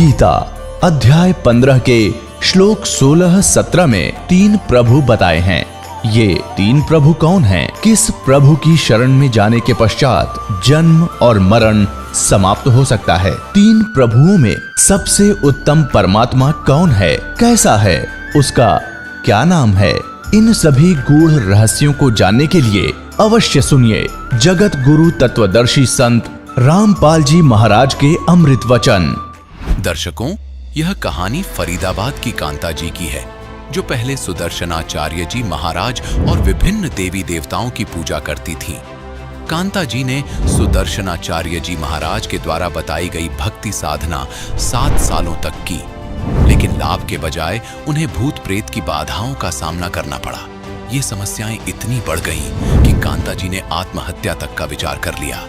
गीता अध्याय 15 के श्लोक 16-17 में 3 प्रभु बताए हैं। ये 3 प्रभु कौन हैं? किस प्रभु की शरण में जाने के पश्चात जन्म और मरण समाप्त हो सकता है? 3 प्रभुओं में सबसे उत्तम परमात्मा कौन है? कैसा है? उसका क्या नाम है? इन सभी गूढ़ रहस्यों को जानने के लिए अवश्य सुनिए जगत गुरु तत्वदर्शी संत रामपाल जी महाराज के अमृत वचन। दर्शकों, यह कहानी फरीदाबाद की कांता जी की है, जो पहले सुदर्शनाचार्य जी महाराज और विभिन्न देवी देवताओं की पूजा करती थीं। कांता जी ने सुदर्शनाचार्य जी महाराज के द्वारा बताई गई भक्ति साधना 7 सालों तक की, लेकिन लाभ के बजाय उन्हें भूत प्रेत की बाधाओं का सामना करना पड़ा। ये समस्याएं इतनी बढ़ गईं कि कांता जी ने आत्महत्या तक का विचार कर लिया।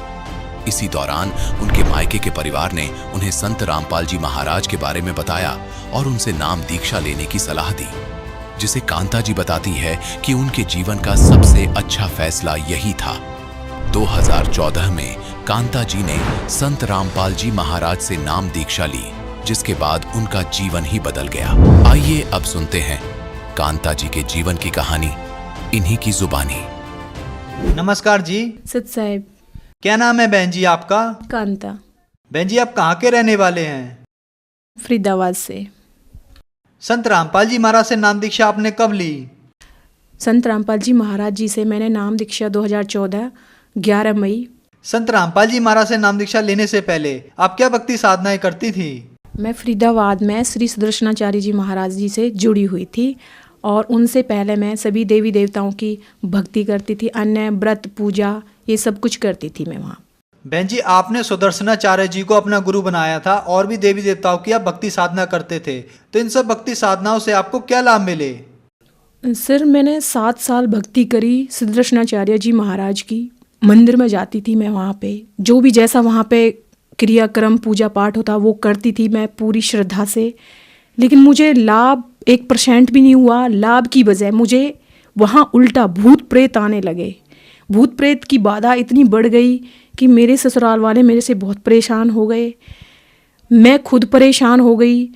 इसी दौरान उनके मायके के परिवार ने उन्हें संत रामपाल जी महाराज के बारे में बताया और उनसे नाम दीक्षा लेने की सलाह दी, जिसे कांता जी बताती है कि उनके जीवन का सबसे अच्छा फैसला यही था। 2014 में कांता जी ने संत रामपाल जी महाराज से नाम दीक्षा ली, जिसके बाद उनका जीवन ही बदल गया। आइए अब सुनते हैं कांता जी के जीवन की कहानी इन्हीं की जुबानी। नमस्कार जी। सत साहेब। क्या नाम है बहन जी आपका? कांता। बहन जी आप कहाँ के रहने वाले हैं? फरीदाबाद से। संत रामपाल जी महाराज से नाम दीक्षा आपने कब ली? संत रामपाल जी महाराज जी से मैंने नाम दीक्षा 2014 11 मई। संत रामपाल जी महाराज से नाम दीक्षा लेने से पहले आप क्या भक्ति साधनाएं करती थी? मैं फरीदाबाद में श्री सुदर्शनाचार्य जी महाराज जी से जुड़ी हुई थी और उनसे पहले मैं सभी देवी देवताओं की भक्ति करती थी, अन्य व्रत पूजा ये सब कुछ करती थी मैं वहाँ। बहन जी आपने सुदर्शनाचार्य जी को अपना गुरु बनाया था और भी देवी देवताओं की आप भक्ति साधना करते थे, तो इन सब भक्ति साधनाओं से आपको क्या लाभ मिले? सर मैंने 7 साल भक्ति करी सुदर्शनाचार्य जी महाराज की। मंदिर में जाती थी मैं, वहाँ पे जो भी जैसा वहाँ पे क्रियाक्रम पूजा पाठ होता वो करती थी मैं पूरी श्रद्धा से, लेकिन मुझे लाभ 1% भी नहीं हुआ। लाभ की बजाय मुझे वहाँ उल्टा भूत प्रेत आने लगे। भूत प्रेत की बाधा इतनी बढ़ गई कि मेरे ससुराल वाले मेरे से बहुत परेशान हो गए, मैं खुद परेशान हो गई।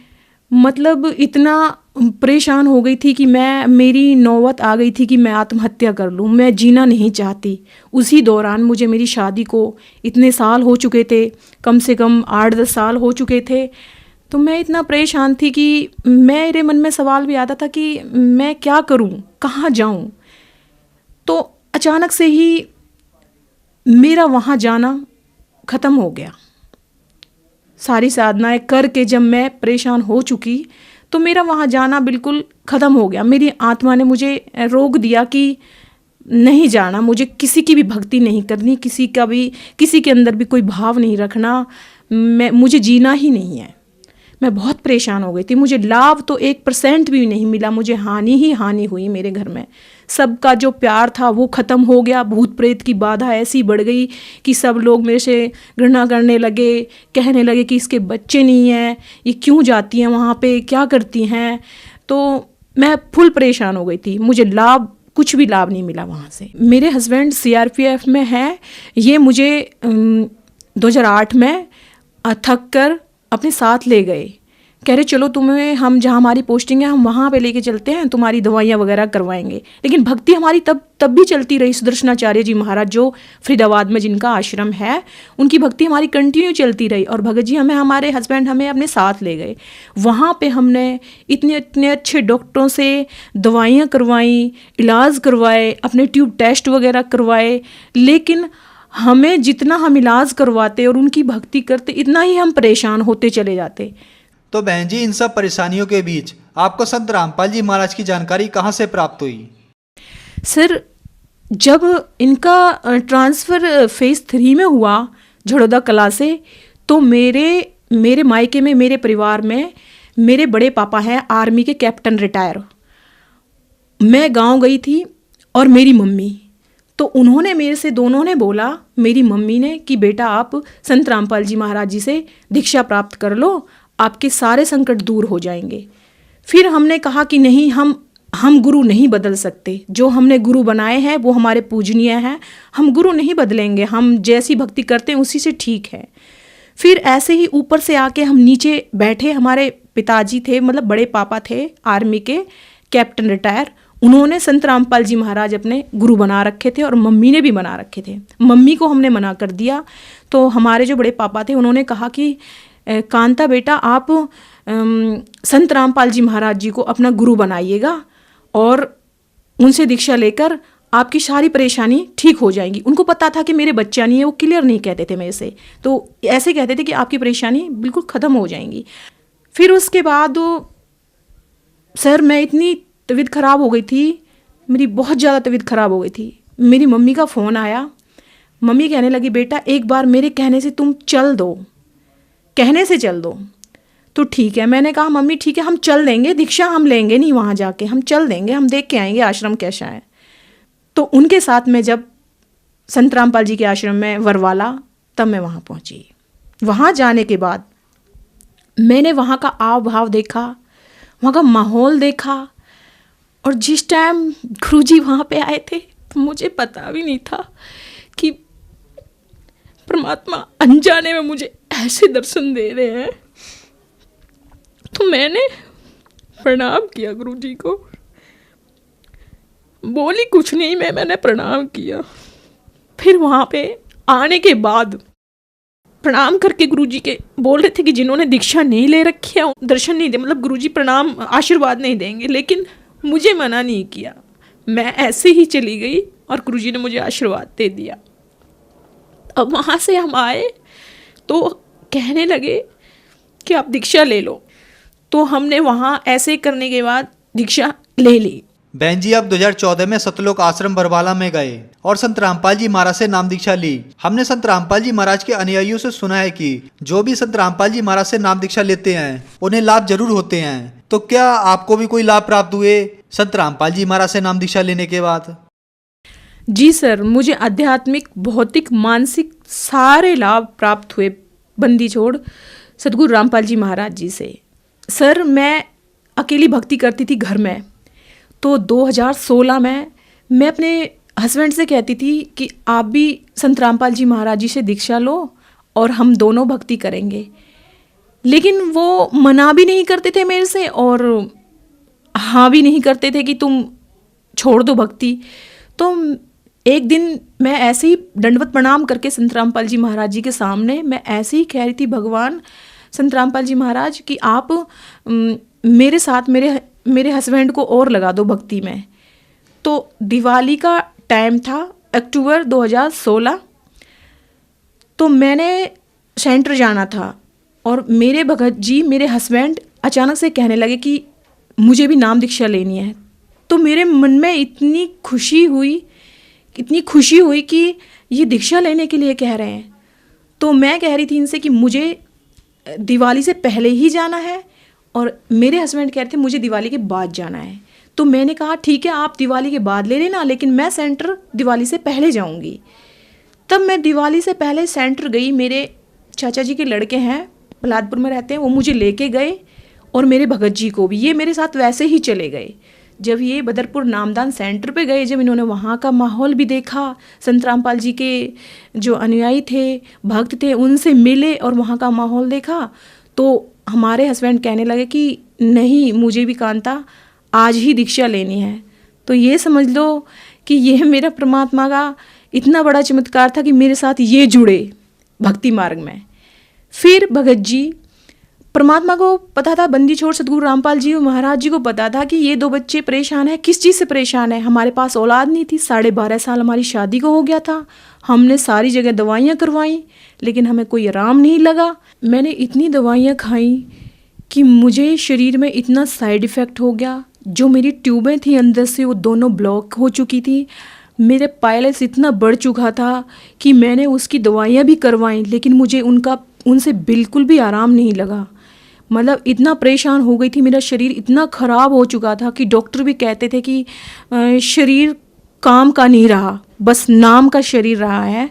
मतलब इतना परेशान हो गई थी कि मेरी नौबत आ गई थी कि मैं आत्महत्या कर लूँ, मैं जीना नहीं चाहती। उसी दौरान मुझे मेरी शादी को इतने साल हो चुके थे, कम से कम 8-10 साल हो चुके थे, तो मैं इतना परेशान थी कि मेरे मन में सवाल भी आता था कि मैं क्या करूं, कहाँ जाऊं। तो अचानक से ही मेरा वहाँ जाना ख़त्म हो गया। सारी साधनाएं करके जब मैं परेशान हो चुकी तो मेरा वहाँ जाना बिल्कुल ख़त्म हो गया। मेरी आत्मा ने मुझे रोक दिया कि नहीं जाना, मुझे किसी की भी भक्ति नहीं करनी, किसी के अंदर भी कोई भाव नहीं रखना, मुझे जीना ही नहीं है। मैं बहुत परेशान हो गई थी। मुझे लाभ तो 1% भी नहीं मिला, मुझे हानि ही हानि हुई। मेरे घर में सबका जो प्यार था वो ख़त्म हो गया। भूत प्रेत की बाधा ऐसी बढ़ गई कि सब लोग मेरे से घृणा करने लगे, कहने लगे कि इसके बच्चे नहीं हैं, ये क्यों जाती हैं वहाँ पे, क्या करती हैं। तो मैं फुल परेशान हो गई थी। मुझे कुछ भी लाभ नहीं मिला वहाँ से। मेरे हस्बैंड CRPF में हैं। ये मुझे 2008 में थक कर अपने साथ ले गए, कह रहे चलो तुम्हें हम जहाँ हमारी पोस्टिंग है हम वहाँ पे लेके चलते हैं, तुम्हारी दवाइयाँ वगैरह करवाएंगे। लेकिन भक्ति हमारी तब भी चलती रही। सुदर्शनाचार्य जी महाराज जो फरीदाबाद में जिनका आश्रम है, उनकी भक्ति हमारी कंटिन्यू चलती रही। और भगत जी हमारे हस्बैंड हमें अपने साथ ले गए। वहाँ पे हमने इतने अच्छे डॉक्टरों से दवाइयाँ करवाई, इलाज करवाए, अपने ट्यूब टेस्ट वगैरह करवाए, लेकिन हमें जितना हम इलाज करवाते और उनकी भक्ति करते इतना ही हम परेशान होते चले जाते। तो बहन जी इन सब परेशानियों के बीच आपको संत रामपाल जी महाराज की जानकारी कहाँ से प्राप्त हुई? सर जब इनका ट्रांसफ़र फेज़ 3 में हुआ झड़ौदा कला से, तो मेरे मायके में, मेरे परिवार में मेरे बड़े पापा हैं आर्मी के कैप्टन रिटायर। मैं गांव गई थी और मेरी मम्मी, तो उन्होंने मेरे से, दोनों ने बोला, मेरी मम्मी ने कि बेटा आप संत रामपाल जी महाराज जी से दीक्षा प्राप्त कर लो, आपके सारे संकट दूर हो जाएंगे। फिर हमने कहा कि नहीं, हम गुरु नहीं बदल सकते। जो हमने गुरु बनाए हैं वो हमारे पूजनीय हैं, हम गुरु नहीं बदलेंगे, हम जैसी भक्ति करते हैं उसी से ठीक है। फिर ऐसे ही ऊपर से आके हम नीचे बैठे, हमारे पिताजी थे, मतलब बड़े पापा थे आर्मी के कैप्टन रिटायर, उन्होंने संत रामपाल जी महाराज अपने गुरु बना रखे थे और मम्मी ने भी बना रखे थे। मम्मी को हमने मना कर दिया, तो हमारे जो बड़े पापा थे उन्होंने कहा कि कांता बेटा, आप संत रामपाल जी महाराज जी को अपना गुरु बनाइएगा और उनसे दीक्षा लेकर आपकी सारी परेशानी ठीक हो जाएगी। उनको पता था कि मेरे बच्चा नहीं है, वो क्लियर नहीं कहते थे मेरे से, तो ऐसे कहते थे कि आपकी परेशानी बिल्कुल ख़त्म हो जाएंगी। फिर उसके बाद सर मैं इतनी तबीयत ख़राब हो गई थी, मेरी बहुत ज़्यादा तबीयत ख़राब हो गई थी। मेरी मम्मी का फ़ोन आया, मम्मी कहने लगी बेटा एक बार मेरे कहने से तुम चल दो, कहने से चल दो। तो ठीक है, मैंने कहा मम्मी ठीक है हम चल देंगे, दीक्षा हम लेंगे नहीं वहाँ जाके, हम चल देंगे, हम देख के आएंगे आश्रम कैसा है। तो उनके साथ में जब संत रामपाल जी के आश्रम में वरवाला, तब मैं वहाँ पहुँची। वहाँ जाने के बाद मैंने वहाँ का आव भाव देखा, वहाँ का माहौल देखा, और जिस टाइम गुरुजी वहाँ पे आए थे तो मुझे पता भी नहीं था कि परमात्मा अनजाने में मुझे ऐसे दर्शन दे रहे हैं। तो मैंने प्रणाम किया गुरुजी को, बोली कुछ नहीं, मैंने प्रणाम किया। फिर वहाँ पे आने के बाद प्रणाम करके गुरुजी के बोल रहे थे कि जिन्होंने दीक्षा नहीं ले रखी है दर्शन नहीं दे, मतलब गुरुजी प्रणाम आशीर्वाद नहीं देंगे, लेकिन मुझे मना नहीं किया। मैं ऐसे ही चली गई और गुरुजी ने मुझे आशीर्वाद दे दिया। अब वहाँ से हम आए तो कहने लगे कि आप दीक्षा ले लो, तो हमने वहाँ ऐसे करने के बाद दीक्षा ले ली। बहन जी, अब 2014 में सतलोक आश्रम बरवाला में गए और संत रामपाल जी महाराज से नाम दीक्षा ली। हमने संत रामपाल जी महाराज के अनुयायियों से सुना है कि जो भी संत रामपाल जी महाराज से नाम दीक्षा लेते हैं उन्हें लाभ जरूर होते हैं। तो क्या आपको भी कोई लाभ प्राप्त हुए संत रामपाल जी महाराज से नाम दीक्षा लेने के बाद? जी सर, मुझे आध्यात्मिक, भौतिक, मानसिक सारे लाभ प्राप्त हुए बंदी छोड़ सदगुरु रामपाल जी महाराज जी से। सर मैं अकेली भक्ति करती थी घर में, तो 2016 में मैं अपने हस्बैंड से कहती थी कि आप भी संत रामपाल जी महाराज जी से दीक्षा लो और हम दोनों भक्ति करेंगे, लेकिन वो मना भी नहीं करते थे मेरे से और हाँ भी नहीं करते थे कि तुम छोड़ दो भक्ति। तो एक दिन मैं ऐसे ही दंडवत प्रणाम करके संत रामपाल जी महाराज जी के सामने मैं ऐसे ही कह रही थी, भगवान संत रामपाल जी महाराज कि आप मेरे साथ मेरे हस्बैंड को और लगा दो भक्ति में। तो दिवाली का टाइम था, अक्टूबर 2016, तो मैंने सेंटर जाना था और मेरे भगत जी, मेरे हस्बैंड अचानक से कहने लगे कि मुझे भी नाम दीक्षा लेनी है। तो मेरे मन में इतनी खुशी हुई कि ये दीक्षा लेने के लिए कह रहे हैं। तो मैं कह रही थी इनसे कि मुझे दिवाली से पहले ही जाना है और मेरे हस्बैंड कह रहे थे मुझे दिवाली के बाद जाना है। तो मैंने कहा ठीक है आप दिवाली के बाद ले लेना, लेकिन मैं सेंटर दिवाली से पहले जाऊंगी। तब मैं दिवाली से पहले सेंटर गई। मेरे चाचा जी के लड़के हैं, बलादपुर में रहते हैं, वो मुझे लेके गए और मेरे भगत जी को भी, ये मेरे साथ वैसे ही चले गए। जब ये बदरपुर नामदान सेंटर पे गए, जब इन्होंने वहाँ का माहौल भी देखा, संत रामपाल जी के जो अनुयायी थे, भक्त थे, उनसे मिले और वहाँ का माहौल देखा, तो हमारे हस्बैंड कहने लगे कि नहीं मुझे भी कांता आज ही दीक्षा लेनी है। तो ये समझ लो कि ये मेरा परमात्मा का इतना बड़ा चमत्कार था कि मेरे साथ ये जुड़े भक्ति मार्ग में। फिर भगत जी, परमात्मा को पता था, बंदी छोड़ सदगुरु रामपाल जी महाराज जी को पता था कि ये दो बच्चे परेशान हैं। किस चीज़ से परेशान है? हमारे पास औलाद नहीं थी, 12.5 साल हमारी शादी को हो गया था। हमने सारी जगह दवाइयाँ करवाई लेकिन हमें कोई आराम नहीं लगा। मैंने इतनी दवाइयाँ खाई कि मुझे शरीर में इतना साइड इफ़ेक्ट हो गया। जो मेरी ट्यूबें थी अंदर से वो दोनों ब्लॉक हो चुकी थी। मेरे पायलस इतना बढ़ चुका था कि मैंने उसकी दवाइयाँ भी करवाई लेकिन मुझे उनसे बिल्कुल भी आराम नहीं लगा। मतलब इतना परेशान हो गई थी, मेरा शरीर इतना ख़राब हो चुका था कि डॉक्टर भी कहते थे कि शरीर काम का नहीं रहा, बस नाम का शरीर रहा है।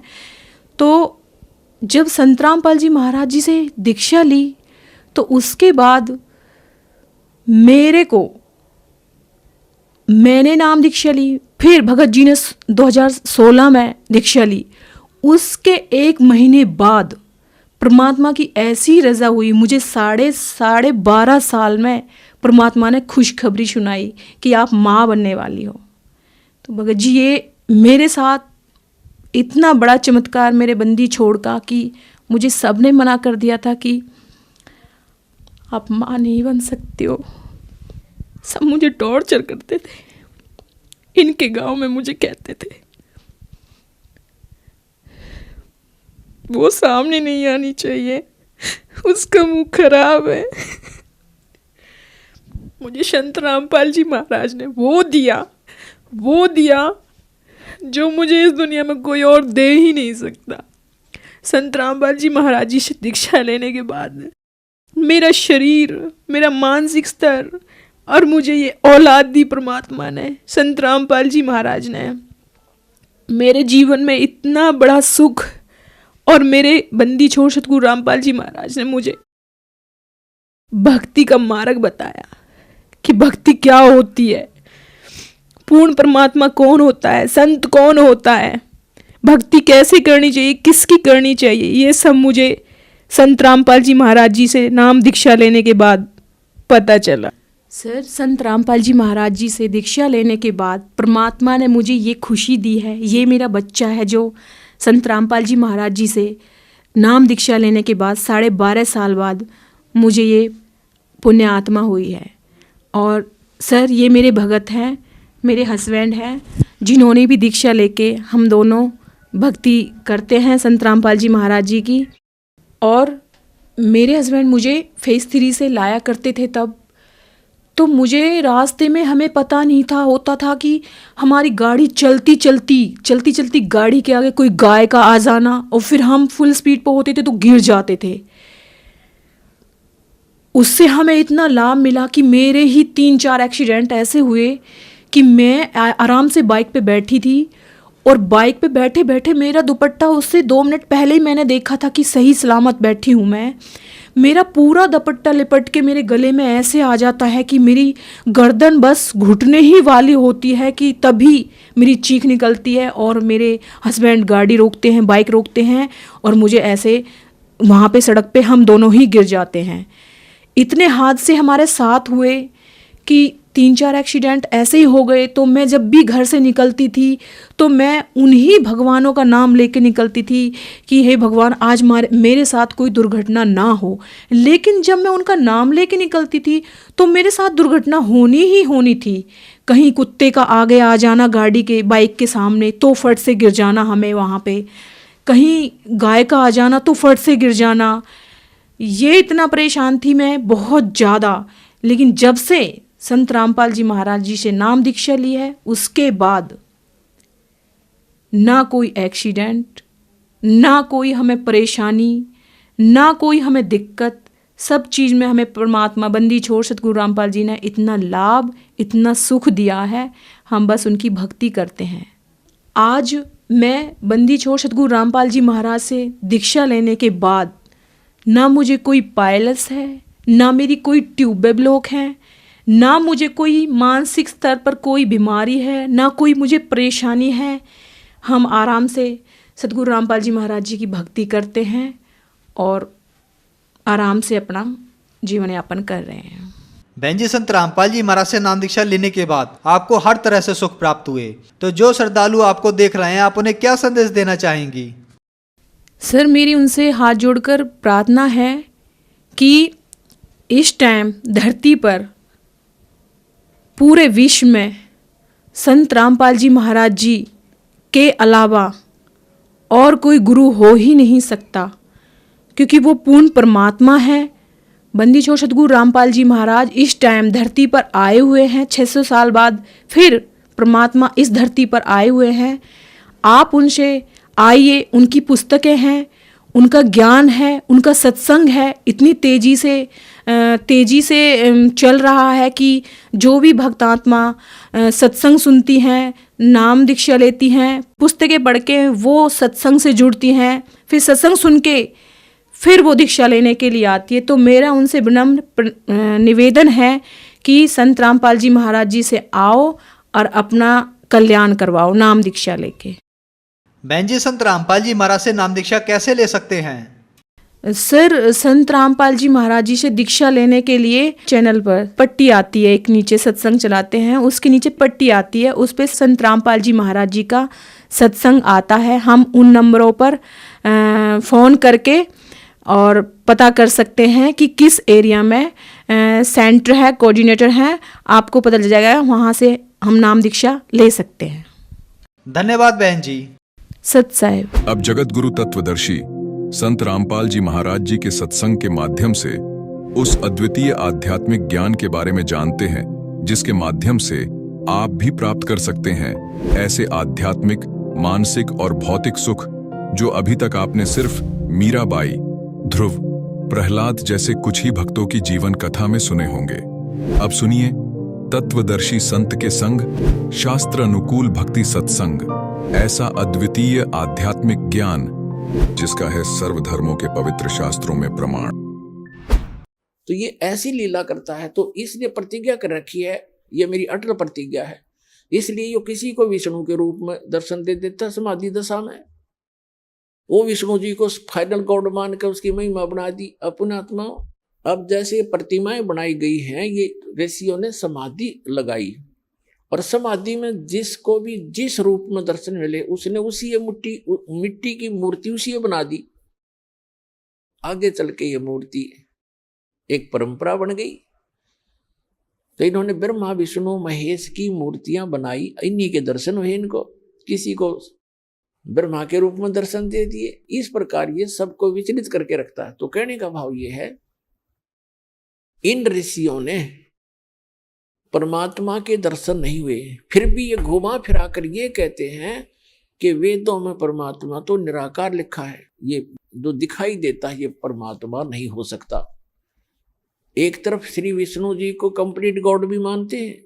तो जब संत रामपाल जी महाराज जी से दीक्षा ली तो उसके बाद मैंने नाम दीक्षा ली। फिर भगत जी ने 2016 में दीक्षा ली। उसके 1 महीने बाद परमात्मा की ऐसी रजा हुई, मुझे साढ़े 12 साल में परमात्मा ने खुशखबरी सुनाई कि आप माँ बनने वाली हो। तो भगत जी, ये मेरे साथ इतना बड़ा चमत्कार मेरे बंदी छोड़ का कि मुझे सबने मना कर दिया था कि आप माँ नहीं बन सकते हो। सब मुझे टॉर्चर करते थे, इनके गांव में मुझे कहते थे वो सामने नहीं आनी चाहिए, उसका मुंह खराब है। मुझे संत रामपाल जी महाराज ने वो दिया जो मुझे इस दुनिया में कोई और दे ही नहीं सकता। संत रामपाल जी महाराज जी से दीक्षा लेने के बाद मेरा शरीर, मेरा मानसिक स्तर और मुझे ये औलाद दी परमात्मा ने, संत रामपाल जी महाराज ने, मेरे जीवन में इतना बड़ा सुख, और मेरे बंदी छोड़ सतगुरु रामपाल जी महाराज ने मुझे भक्ति का मार्ग बताया कि भक्ति क्या होती है, पूर्ण परमात्मा कौन होता है, संत कौन होता है, भक्ति कैसे करनी चाहिए, किसकी करनी चाहिए। ये सब मुझे संत रामपाल जी महाराज जी से नाम दीक्षा लेने के बाद पता चला। सर, संत रामपाल जी महाराज जी से दीक्षा लेने के बाद परमात्मा ने मुझे ये खुशी दी है, ये मेरा बच्चा है जो संत रामपाल जी महाराज जी से नाम दीक्षा लेने के बाद 12.5 साल बाद मुझे ये पुण्य आत्मा हुई है। और सर, ये मेरे भगत हैं, मेरे हस्बैंड हैं, जिन्होंने भी दीक्षा लेके हम दोनों भक्ति करते हैं संत रामपाल जी महाराज जी की। और मेरे हस्बैंड मुझे फेज 3 से लाया करते थे तब, तो मुझे रास्ते में हमें पता नहीं था, होता था कि हमारी गाड़ी चलती चलती गाड़ी के आगे कोई गाय का आ जाना, और फिर हम फुल स्पीड पर होते थे तो गिर जाते थे। उससे हमें इतना लाभ मिला कि मेरे ही 3-4 एक्सीडेंट ऐसे हुए कि मैं आराम से बाइक पे बैठी थी, और बाइक पे बैठे बैठे मेरा दुपट्टा उससे 2 मिनट पहले ही मैंने देखा था कि सही सलामत बैठी हूँ मैं, मेरा पूरा दुपट्टा लिपट के मेरे गले में ऐसे आ जाता है कि मेरी गर्दन बस घुटने ही वाली होती है कि तभी मेरी चीख निकलती है, और मेरे हस्बैंड गाड़ी रोकते हैं, बाइक रोकते हैं, और मुझे ऐसे वहाँ पे सड़क पे हम दोनों ही गिर जाते हैं। इतने हादसे हमारे साथ हुए कि 3-4 एक्सीडेंट ऐसे ही हो गए। तो मैं जब भी घर से निकलती थी तो मैं उन्हीं भगवानों का नाम लेके निकलती थी कि हे भगवान, आज मेरे साथ कोई दुर्घटना ना हो। लेकिन जब मैं उनका नाम लेके निकलती थी तो मेरे साथ दुर्घटना होनी ही होनी थी। कहीं कुत्ते का आगे आ जाना गाड़ी के, बाइक के सामने, तो फट से गिर जाना हमें वहाँ पे, कहीं गाय का आ जाना तो फट से गिर जाना। ये इतना परेशान थी मैं बहुत ज़्यादा। लेकिन जब से संत रामपाल जी महाराज जी से नाम दीक्षा ली है, उसके बाद ना कोई एक्सीडेंट, ना कोई हमें परेशानी, ना कोई हमें दिक्कत, सब चीज़ में हमें परमात्मा बंदी छोड़ सतगुरु रामपाल जी ने इतना लाभ, इतना सुख दिया है। हम बस उनकी भक्ति करते हैं। आज मैं बंदी छोड़ सतगुरु रामपाल जी महाराज से दीक्षा लेने के बाद ना मुझे कोई पायलस है, ना मेरी कोई ट्यूब ब्लॉक है, ना मुझे कोई मानसिक स्तर पर कोई बीमारी है, ना कोई मुझे परेशानी है। हम आराम से सतगुरु रामपाल जी महाराज जी की भक्ति करते हैं और आराम से अपना जीवन यापन कर रहे हैं। बहन जी, संत रामपाल जी महाराज से नाम दीक्षा लेने के बाद आपको हर तरह से सुख प्राप्त हुए, तो जो श्रद्धालु आपको देख रहे हैं, आप उन्हें क्या संदेश देना चाहेंगी? सर, मेरी उनसे हाथ जोड़कर प्रार्थना है कि इस टाइम धरती पर पूरे विश्व में संत रामपाल जी महाराज जी के अलावा और कोई गुरु हो ही नहीं सकता, क्योंकि वो पूर्ण परमात्मा है। बंदी छोड़ सतगुरु रामपाल जी महाराज इस टाइम धरती पर आए हुए हैं, 600 साल बाद फिर परमात्मा इस धरती पर आए हुए हैं। आप उनसे आइए, उनकी पुस्तकें हैं, उनका ज्ञान है, उनका सत्संग है, इतनी तेजी से चल रहा है कि जो भी भक्तात्मा सत्संग सुनती हैं, नाम दीक्षा लेती हैं, पुस्तकें पढ़ के वो सत्संग से जुड़ती हैं, फिर सत्संग सुन के फिर वो दीक्षा लेने के लिए आती है। तो मेरा उनसे विनम्र निवेदन है कि संत रामपाल जी महाराज जी से आओ और अपना कल्याण करवाओ नाम दीक्षा लेके। बहन जी, संत रामपाल जी महाराज से नाम दीक्षा कैसे ले सकते हैं? सर संत रामपाल जी महाराज जी से दीक्षा लेने के लिए चैनल पर पट्टी आती है, एक नीचे सत्संग चलाते हैं, उसके नीचे पट्टी आती है, उस पे संत रामपाल जी महाराज जी का सत्संग आता है। हम उन नंबरों पर फ़ोन करके और पता कर सकते हैं कि किस एरिया में सेंटर है, कोऑर्डिनेटर है, आपको पता चल जाएगा, वहाँ से हम नाम दीक्षा ले सकते हैं। धन्यवाद बहन जी। सत साहिब। अब जगत गुरु तत्वदर्शी संत रामपाल जी महाराज जी के सत्संग के माध्यम से उस अद्वितीय आध्यात्मिक ज्ञान के बारे में जानते हैं जिसके माध्यम से आप भी प्राप्त कर सकते हैं ऐसे आध्यात्मिक, मानसिक और भौतिक सुख जो अभी तक आपने सिर्फ मीराबाई, ध्रुव, प्रहलाद जैसे कुछ ही भक्तों की जीवन कथा में सुने होंगे। अब सुनिए तत्वदर्शी संत के संग शास्त्र अनुकूल भक्ति सत्संग, ऐसा अद्वितीय आध्यात्मिक ज्ञान जिसका है सर्वधर्मों के पवित्र शास्त्रों में प्रमाण। तो ये ऐसी लीला करता है, तो इसलिए प्रतिज्ञा कर रखी है, ये मेरी अटल प्रतिज्ञा है, इसलिए ये किसी को विष्णु के रूप में दर्शन दे देता समाधि दशा में। वो विष्णु जी को फाइनल गॉड मान कर उसकी महिमा बना दी अपने आत्मा। अब जैसे प्रतिमाएं बनाई गई हैं, ये ऋषियों ने समाधि लगाई, और समाधि में जिसको भी जिस रूप में दर्शन मिले उसने उसी ये मिट्टी की मूर्ति उसी ये बना दी। आगे चल के ये मूर्ति एक परंपरा बन गई। तो इन्होंने ब्रह्मा विष्णु महेश की मूर्तियां बनाई, इन्हीं के दर्शन हुए इनको, किसी को ब्रह्मा के रूप में दर्शन दे दिए। इस प्रकार ये सबको विचलित करके रखता है। तो कहने का भाव ये है, इन ऋषियों ने परमात्मा के दर्शन नहीं हुए, फिर भी ये घुमा फिरा कर ये कहते हैं कि वेदों में परमात्मा तो निराकार लिखा है, ये जो दिखाई देता है ये परमात्मा नहीं हो सकता। एक तरफ श्री विष्णु जी को कंप्लीट गॉड भी मानते हैं,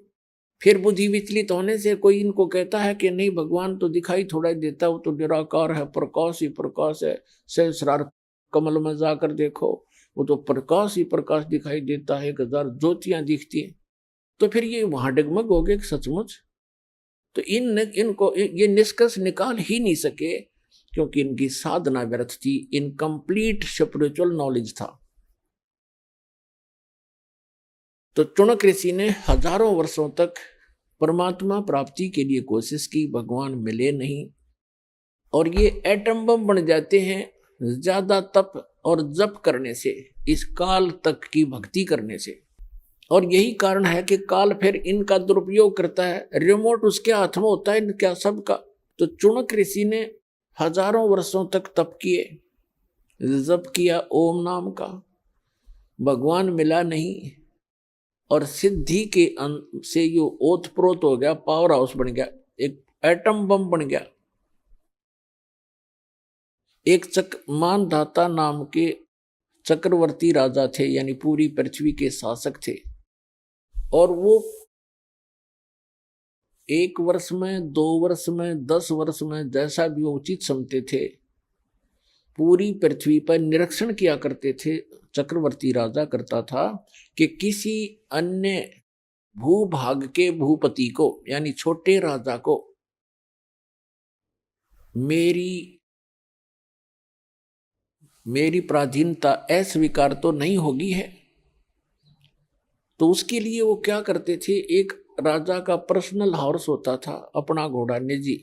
फिर बुद्धि विचलित होने से कोई इनको कहता है कि नहीं भगवान तो दिखाई थोड़ा ही देता, वो तो निराकार है, प्रकाश ही प्रकाश है, सहस्रार कमल में जाकर देखो वो तो प्रकाश ही प्रकाश दिखाई देता है, 1000 ज्योतियां दिखती हैं। तो फिर ये वहां डगमग हो गए सचमुच। तो इनको ये निष्कर्ष निकाल ही नहीं सके, क्योंकि इनकी साधना व्यर्थ थी, इनकम्प्लीट स्पिरिचुअल नॉलेज था। तो चुनक ऋषि ने हजारों वर्षों तक परमात्मा प्राप्ति के लिए कोशिश की, भगवान मिले नहीं, और ये एटम बम बन जाते हैं ज्यादा तप और जप करने से, इस काल तक की भक्ति करने से। और यही कारण है कि काल फिर इनका दुरुपयोग करता है, रिमोट उसके हाथ में होता है इनका सबका। तो चुनक ऋषि ने हजारों वर्षों तक तप किए, जप किया ओम नाम का, भगवान मिला नहीं, और सिद्धि के से यो ओतप्रोत हो गया, पावर हाउस बन गया, एक एटम बम बन गया। एक मानधाता नाम के चक्रवर्ती राजा थे, यानी पूरी पृथ्वी के शासक थे, और वो 1 वर्ष में, 2 वर्ष में, 10 वर्ष में, जैसा भी वो उचित समझते थे, पूरी पृथ्वी पर निरीक्षण किया करते थे। चक्रवर्ती राजा करता था कि किसी अन्य भूभाग के भूपति को, यानी छोटे राजा को, मेरी पराधीनता अस्वीकार तो नहीं होगी है। तो उसके लिए वो क्या करते थे, एक राजा का पर्सनल हॉर्स होता था, अपना घोड़ा निजी,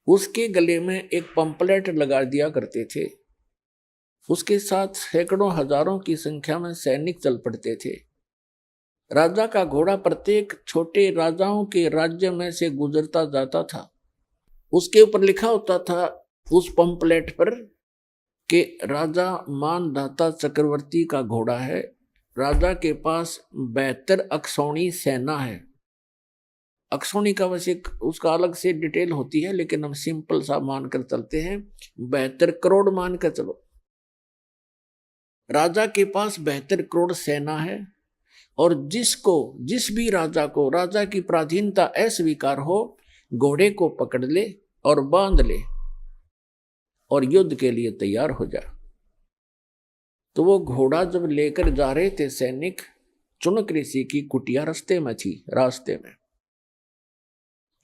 उसके गले में एक पंपलेट लगा दिया करते थे। उसके साथ सैकड़ों हजारों की संख्या में सैनिक चल पड़ते थे। राजा का घोड़ा प्रत्येक छोटे राजाओं के राज्य में से गुजरता जाता था। उसके ऊपर लिखा होता था उस पंपलेट पर कि राजा मानधाता चक्रवर्ती का घोड़ा है, राजा के पास 72 अक्षौणी सेना है। अक्षौणी का वैसे उसका अलग से डिटेल होती है, लेकिन हम सिंपल सा मानकर चलते हैं, 72 करोड़ मानकर चलो। राजा के पास 72 करोड़ सेना है, और जिस भी राजा को राजा की पराधीनता अस्वीकार हो, घोड़े को पकड़ ले और बांध ले और युद्ध के लिए तैयार हो जा। तो वो घोड़ा जब लेकर जा रहे थे सैनिक, चुनक ऋषि की कुटिया रास्ते में थी। रास्ते में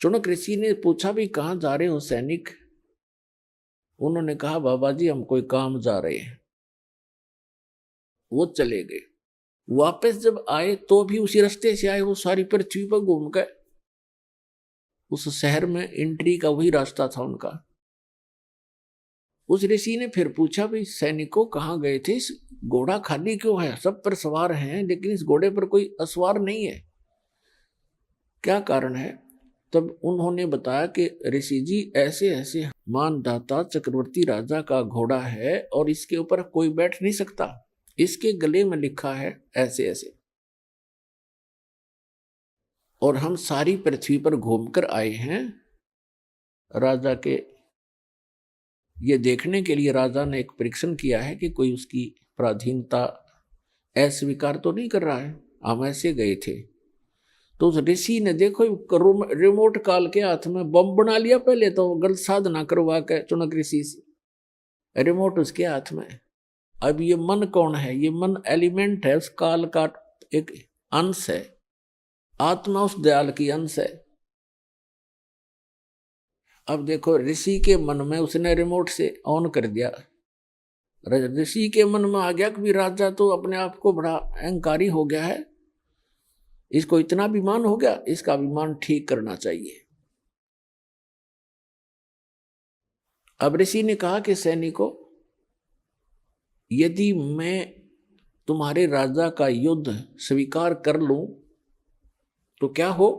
चुनक ऋषि ने पूछा भी कहाँ जा रहे हो सैनिक? उन्होंने कहा बाबा जी हम कोई काम जा रहे हैं। वो चले गए। वापस जब आए तो भी उसी रास्ते से आए, वो सारी पृथ्वी पर घूम गए। उस शहर में एंट्री का वही रास्ता था उनका। उस ऋषि ने फिर पूछा, भाई सैनिकों कहाँ गए थे, इस घोड़ा खाली क्यों है, सब पर सवार हैं लेकिन इस घोड़े पर कोई असवार नहीं है, क्या कारण है? तब उन्होंने बताया कि ऋषि जी ऐसे ऐसे मानदाता चक्रवर्ती राजा का घोड़ा है और इसके ऊपर कोई बैठ नहीं सकता, इसके गले में लिखा है ऐसे ऐसे, और हम सारी पृथ्वी पर घूमकर आए हैं राजा के ये देखने के लिए। राजा ने एक परीक्षण किया है कि कोई उसकी पराधीनता अस्वीकार तो नहीं कर रहा है, हम ऐसे गए थे। तो उस ऋषि ने देखो रिमोट काल के हाथ में बम बना लिया, पहले तो गलत साधना करवा के चुनक ऋषि से, रिमोट उसके हाथ में। अब ये मन कौन है? ये मन एलिमेंट है, उस काल का एक अंश है, आत्मा उस दयाल की अंश है। अब देखो ऋषि के मन में उसने रिमोट से ऑन कर दिया, ऋषि के मन में आ गया कि राजा तो अपने आप को बड़ा अहंकारी हो गया है, इसको इतना अभिमान हो गया, इसका अभिमान ठीक करना चाहिए। अब ऋषि ने कहा कि सैनिकों, यदि मैं तुम्हारे राजा का युद्ध स्वीकार कर लूं तो क्या हो?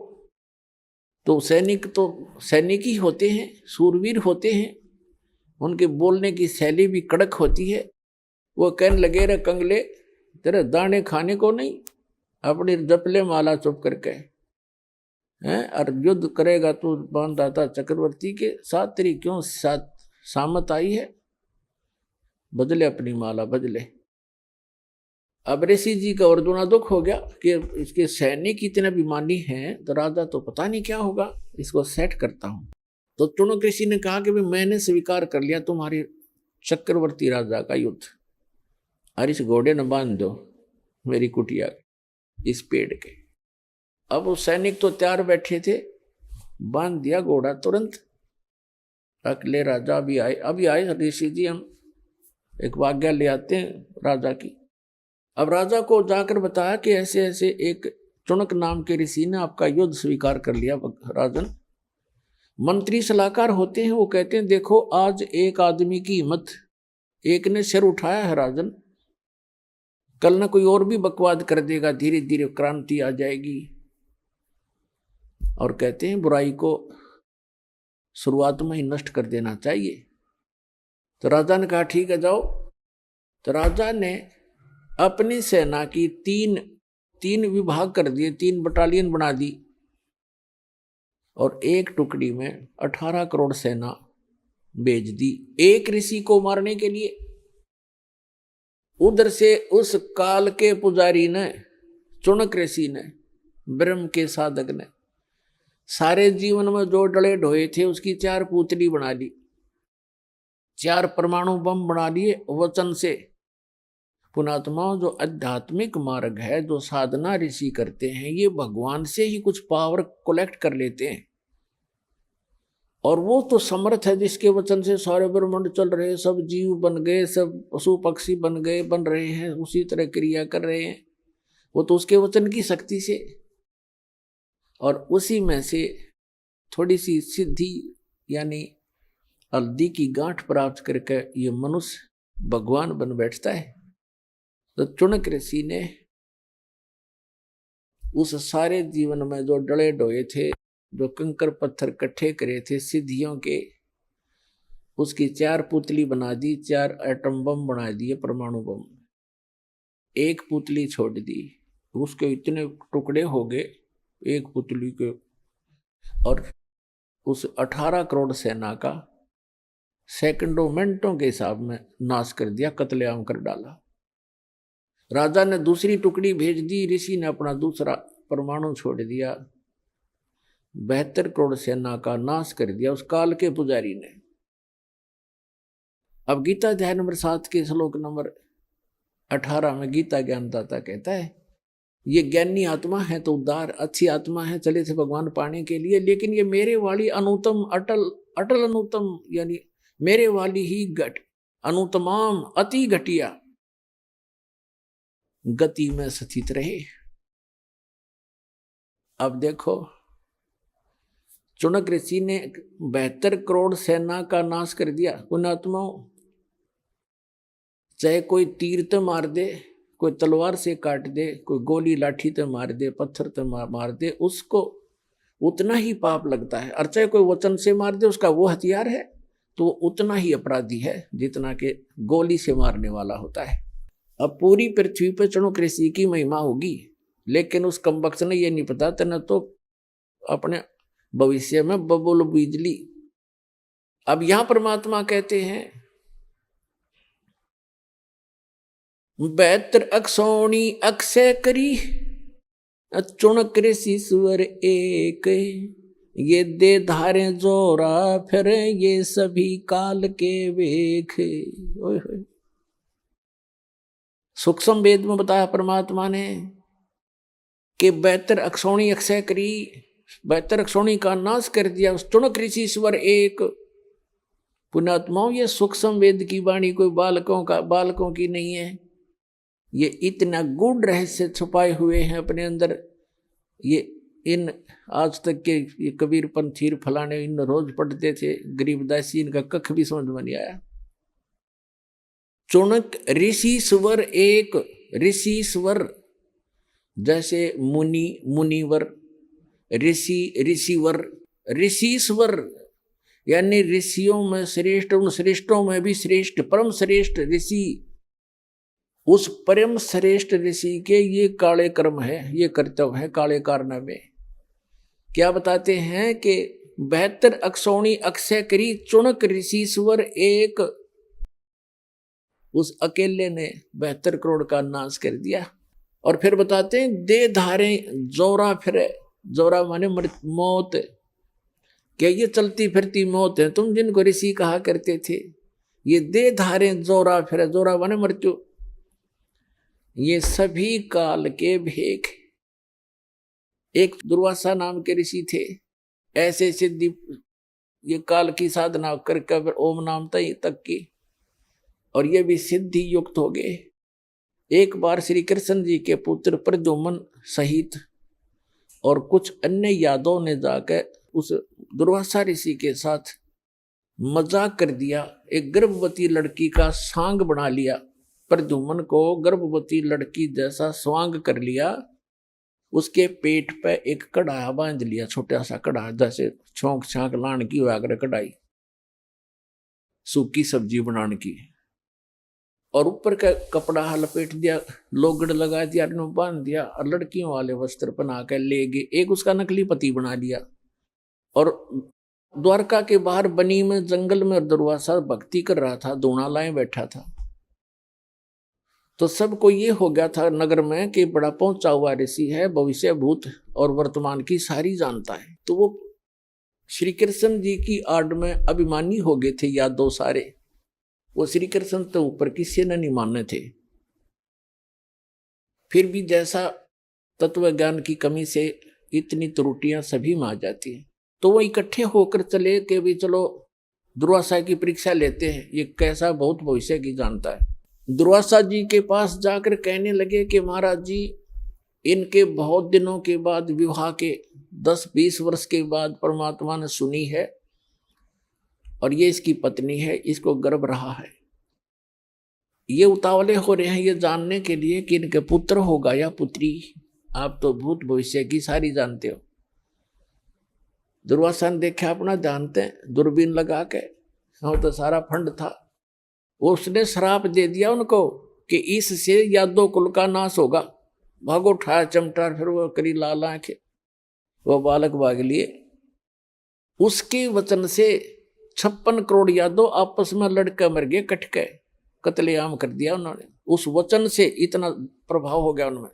तो सैनिक ही होते हैं, सूरवीर होते हैं, उनके बोलने की शैली भी कड़क होती है। वो कहने लगे, रे कंगले, तेरे दाने खाने को नहीं, अपनी जपले माला चुप करके हैं, और युद्ध करेगा तो मानदाता चक्रवर्ती के साथ, तेरी क्यों साथ सामत आई है? बदले अपनी माला, बदले। अब ऋषि जी का और दूना दुख हो गया कि इसके सैनिक इतने अभिमानी हैं, तो राजा तो पता नहीं क्या होगा, इसको सेट करता हूं। तो चुनक ऋषि ने कहा कि भाई मैंने स्वीकार कर लिया तुम्हारे चक्रवर्ती राजा का युद्ध, और इस घोड़े न बांध दो मेरी कुटिया इस पेड़ के। अब वो सैनिक तो तैयार बैठे थे, बांध दिया घोड़ा तुरंत। अगले राजा अभी आए ऋषि जी, हम एक आज्ञा ले आते हैं राजा की। अब राजा को जाकर बताया कि ऐसे ऐसे एक चुनक नाम के ऋषि ने आपका युद्ध स्वीकार कर लिया। राजन, मंत्री सलाहकार होते हैं, वो कहते हैं देखो आज एक आदमी की हिम्मत, एक ने सिर उठाया है राजन, कल ना कोई और भी बकवाद कर देगा, धीरे धीरे क्रांति आ जाएगी। और कहते हैं बुराई को शुरुआत में ही नष्ट कर देना चाहिए। तो राजा ने कहा ठीक है जाओ। तो राजा ने अपनी सेना की तीन विभाग कर दिए, 3 बटालियन बना दी, और एक टुकड़ी में 18 करोड़ सेना भेज दी एक ऋषि को मारने के लिए। उधर से उस काल के पुजारी ने, चुनक ऋषि ने, ब्रह्म के साधक ने, सारे जीवन में जो डले ढोए थे उसकी 4 पुतली बना ली, 4 परमाणु बम बना लिए वचन से। पुणात्माओं, जो आध्यात्मिक मार्ग है, जो साधना ऋषि करते हैं, ये भगवान से ही कुछ पावर कलेक्ट कर लेते हैं, और वो तो समर्थ है जिसके वचन से सारे ब्रह्मांड चल रहे, सब जीव बन गए, सब पशु पक्षी बन गए, बन रहे हैं, उसी तरह क्रिया कर रहे हैं, वो तो उसके वचन की शक्ति से। और उसी में से थोड़ी सी सिद्धि यानी हल्दी की गांठ प्राप्त करके ये मनुष्य भगवान बन बैठता है। तो चुनक ऋषि ने उस सारे जीवन में जो डले डोए थे, जो कंकर पत्थर इकट्ठे करे थे सिद्धियों के, उसकी 4 पुतली बना दी, 4 एटम बम बना दिए, परमाणु बम। एक पुतली छोड़ दी, उसके इतने टुकड़े हो गए एक पुतली के, और उस 18 करोड़ सेना का सेकंडों मिनटों के हिसाब में नाश कर दिया, कत्लेआम कर डाला। राजा ने दूसरी टुकड़ी भेज दी, ऋषि ने अपना दूसरा परमाणु छोड़ दिया, 72 करोड़ सेना का नाश कर दिया उस काल के पुजारी ने। अब गीता अध्याय नंबर 7 के श्लोक नंबर 18 में गीता ज्ञानदाता कहता है, ये ज्ञानी आत्मा है तो उदार अच्छी आत्मा है, चले थे भगवान पाने के लिए, लेकिन ये मेरे वाली अनुतम अटल अनुतम यानी मेरे वाली ही अनुतमाम अति घटिया गति में स्थित रहे। अब देखो, चुनक ऋषि ने 72 करोड़ सेना का नाश कर दिया। पुण्यात्माओं, चाहे कोई तीर तो मार दे, कोई तलवार से काट दे, कोई गोली लाठी तो मार दे, पत्थर तो मार दे, उसको उतना ही पाप लगता है। और चाहे कोई वचन से मार दे, उसका वो हथियार है तो उतना ही अपराधी है जितना कि गोली से मारने वाला होता है। अब पूरी पृथ्वी पर चुनक ऋषि की महिमा होगी, लेकिन उस कमबख्त ने ये नहीं पता था, न तो अपने भविष्य में बबुल बिजली। अब यहां परमात्मा कहते हैं 72 अक्षौणी अक्षय करी, चुनक ऋषि सुअर एक, ये दे धारे जोरा फिर ये सभी काल के वेख। ओए होए, सूक्ष्म वेद में बताया परमात्मा ने कि 72 अक्षौणी अक्षय करी, 72 अक्षौणी का नाश कर दिया, उस चुनक ऋषि स्वर एक। पुण्यात्माओं, ये सूक्ष्म वेद की वाणी कोई बालकों की नहीं है। ये इतना गूढ़ रहस्य छुपाए हुए हैं अपने अंदर। ये इन आज तक के ये कबीर पंथीर फलाने इन रोज पढ़ते थे, गरीबदासी इनका कख भी समझ में नहीं आया। चुनक ऋषि स्वर एक, ऋषि स्वर जैसे मुनि मुनिवर, ऋषि ऋषिवर, ऋषिश्वर यानी ऋषियों में श्रेष्ठ, उन श्रेष्ठों में भी श्रेष्ठ, परम श्रेष्ठ ऋषि। उस परम श्रेष्ठ ऋषि के ये काले कर्म है, ये कर्तव्य है काले कारनामे। क्या बताते हैं कि 72 अक्षौणी अक्षय करी, चुनक ऋषिश्वर एक। उस अकेले ने 72 करोड़ का नाश कर दिया। और फिर बताते हैं दे धारे जोरा फिरे, जोरा माने मौत। क्या ये चलती फिरती मौत है? तुम जिनको ऋषि कहा करते थे, ये दे धारे जोरा फिरे, जोरा माने मृत्यु। ये सभी काल के भेख। एक दुर्वासा नाम के ऋषि थे, ऐसे सिद्धि ये काल की साधना करके ओम नाम तक की, और ये भी सिद्धि युक्त हो गए। एक बार श्री कृष्ण जी के पुत्र प्रद्युम्न सहित और कुछ अन्य यादवों ने जाकर उस दुर्वासा ऋषि के साथ मजाक कर दिया। एक गर्भवती लड़की का सांग बना लिया, प्रद्युम्न को गर्भवती लड़की जैसा स्वांग कर लिया। उसके पेट पे एक कढ़ाया बांध लिया, छोटा सा कढ़ा, जैसे छोंक छांक लान की वागर कढ़ाई, सूखी सब्जी बनाने की, और ऊपर का कपड़ा लपेट दिया, लोगड़ लगा दिया, बांध दिया, और लड़कियों वाले वस्त्र पहना कर ले गए। एक उसका नकली पति बना लिया। और द्वारका के बाहर बनी में जंगल में दुर्वासा भक्ति कर रहा था, दूना लाए बैठा था। तो सबको ये हो गया था नगर में कि बड़ा पहुंचा हुआ ऋषि है, भविष्य भूत और वर्तमान की सारी जानता है। तो वो श्री कृष्ण जी की आड़ में अभिमानी हो गए थे यादव सारे। वो श्री कृष्ण तो ऊपर किसी ने नहीं माने थे। फिर भी जैसा तत्व ज्ञान की कमी से इतनी त्रुटियां सभी में आ जाती हैं, तो वो इकट्ठे होकर चले कि भी चलो दुर्वासा की परीक्षा लेते हैं, ये कैसा बहुत भविष्य की जानता है। दुर्वासा जी के पास जाकर कहने लगे कि महाराज जी, इनके बहुत दिनों के बाद विवाह के 10-20 वर्ष के बाद परमात्मा ने सुनी है, और ये इसकी पत्नी है, इसको गर्भ रहा है। ये उतावले हो रहे हैं ये जानने के लिए कि इनके पुत्र होगा या पुत्री। आप तो भूत भविष्य की सारी जानते हो। दुर्वासा ने देखा अपना जानते हैं, दूरबीन लगा के, हाँ तो सारा फंड था। उसने श्राप दे दिया उनको कि इससे यादव कुल का नाश होगा। भागो उठाया चमटा, फिर वो करी लाल आंखें, वो बालक भाग लिए। उसके वचन से 56 करोड़ यादव आपस में लड़के मर गए, कट के कत्लेआम कर दिया उन्होंने। उस वचन से इतना प्रभाव हो गया उनमें,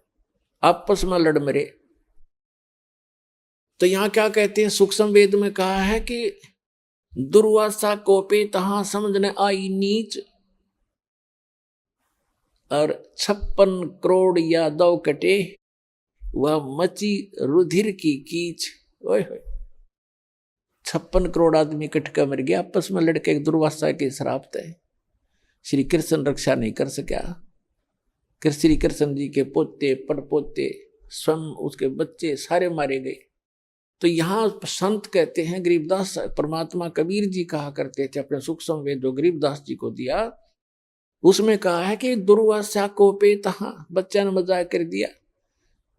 आपस में लड़ मरे। तो यहां क्या कहते हैं, सूक्ष्म वेद में कहा है कि दुर्वासा को पे तहां समझने आई नीच, और 56 करोड़ यादव कटे, वह मची रुधिर की कीच। ओए होए, 56 करोड़ आदमी कट कर मर गया आपस में लड़के। दुर्वासा के श्राप थे, श्री कृष्ण रक्षा नहीं कर सका। कि श्री कृष्ण जी के पोते परपोते स्वयं उसके बच्चे सारे मारे गए। तो यहाँ संत कहते हैं, गरीबदास परमात्मा कबीर जी कहा करते थे अपने सुख संवेद जो गरीबदास जी को दिया, उसमें कहा है कि दुर्वासा को पे तहा, बच्चा ने मजाक कर दिया,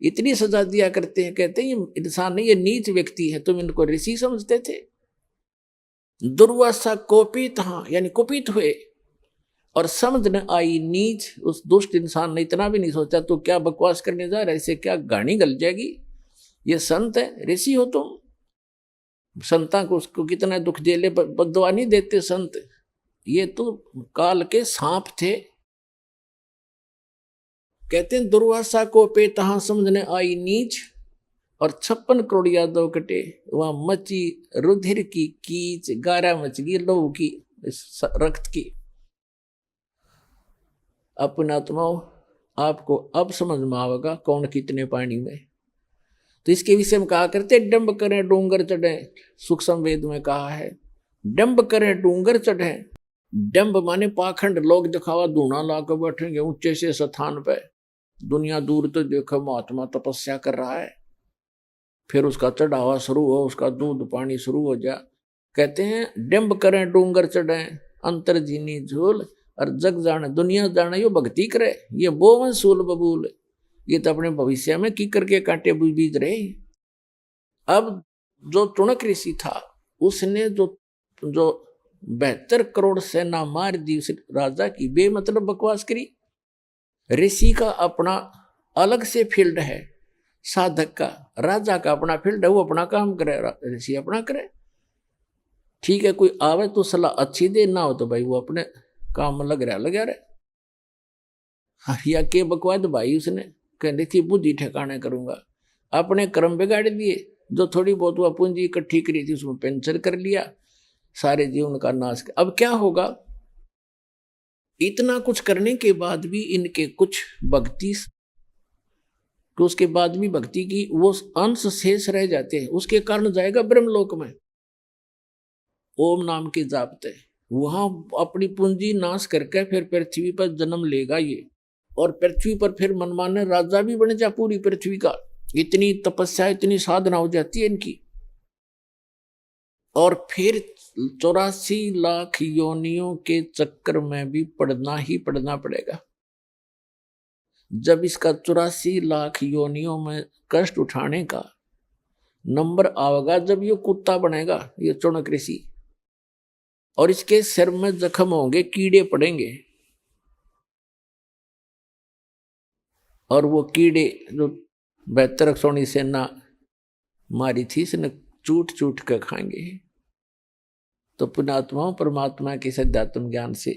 इतनी सजा दिया करते हैं। कहते हैं ये इंसान नहीं, ये नीच व्यक्ति है, तुम इनको ऋषि समझते थे। दुर्वासा कोपित, हाँ यानी कुपित हुए और समझ न आई नीच। उस दुष्ट इंसान ने इतना भी नहीं सोचा तो क्या बकवास करने जा रहा है, इससे क्या गाड़ी गल जाएगी, ये संत है, ऋषि हो तुम। संता को उसको कितना दुख झेले, बददुआ नहीं देते संत, ये तो काल के सांप थे। कहते हैं दुर्वासा को पे तहां समझने आई नीच, और 56 करोड़ यादव कटे, वहां मची रुधिर की कीच, गारा मच गई लहू की, रक्त की। अपना आत्माओं आपको अब समझ में आवेगा कौन कितने पानी में। तो इसके विषय में कहा करते डंब करें डूंगर चढ़े, सुख संवेद में कहा है डंब करें डूंगर चढ़े। डंब माने पाखंड, लोग दिखावा धूना लाकर बैठेंगे ऊंचे से स्थान पे, दुनिया दूर तो देखो महात्मा तपस्या कर रहा है, फिर उसका चढ़ावा शुरू हो, उसका दूध पानी शुरू हो जा। कहते हैं डंब करें डूंगर चढ़े, अंतर जीनी झूल, और जग जाने दुनिया जाने यो भक्ति करे, ये बोवन सूल बबूल, ये तो अपने भविष्य में की करके कांटे बीज रहे। अब जो चुणक ऋषि था उसने जो 72 करोड़ सेना मार दी उस राजा की, बेमतलब बकवास करी। ऋषि का अपना अलग से फील्ड है, साधक का, राजा का अपना फील्ड है, वो अपना काम करे, ऋषि अपना करे। ठीक है, कोई आवे तो सलाह अच्छी दे, ना हो तो भाई वो अपने काम में लग रहा या के बकवाद भाई उसने कहने थी बुद्धि ठिकाने करूंगा, अपने कर्म बिगाड़ दिए। जो थोड़ी बहुत वह पूंजी इकट्ठी करी थी उसमें पेंचर कर लिया, सारे जीवन का नाश। अब क्या होगा, इतना कुछ करने के बाद भी इनके कुछ भक्ति, तो उसके बाद भी भक्ति की वो अंश शेष रह जाते हैं, उसके कारण जाएगा ब्रह्मलोक में ओम नाम के जापते, वहां अपनी पूंजी नाश करके फिर पृथ्वी पर जन्म लेगा ये, और पृथ्वी पर फिर मनमाने राजा भी बन जा पूरी पृथ्वी का। इतनी तपस्या इतनी साधना हो जाती है इनकी, और फिर 84 लाख योनियों के चक्कर में भी पढ़ना ही पढ़ना पड़ेगा। जब इसका 84 लाख योनियों में कष्ट उठाने का नंबर आवेगा, जब ये कुत्ता बनेगा ये चुणक ऋषि, और इसके सिर में जख्म होंगे, कीड़े पड़ेंगे, और वो कीड़े जो 72 सोनी सेना मारी थी इसने चूट चूट कर खाएंगे। तो पुण्यात्माओं परमात्मा के सद्यात्म ज्ञान से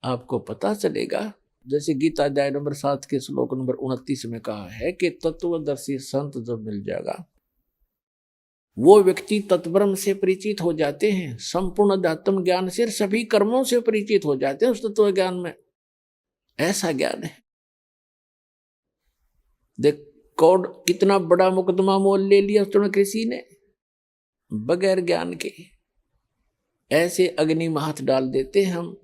आपको पता चलेगा, जैसे गीता अध्याय नंबर 7 के श्लोक नंबर 29 में कहा है कि तत्वदर्शी संत जब मिल जाएगा वो व्यक्ति तत्ब्रह्म से परिचित हो जाते हैं, संपूर्ण अध्यात्म ज्ञान से, सभी कर्मों से परिचित हो जाते हैं उस तत्व ज्ञान में। ऐसा ज्ञान है। देख कौड़ कितना बड़ा मुकदमा मोल ले लिया चुणक ऋषि ने बगैर ज्ञान के। ऐसे अग्नि में हाथ डाल देते हम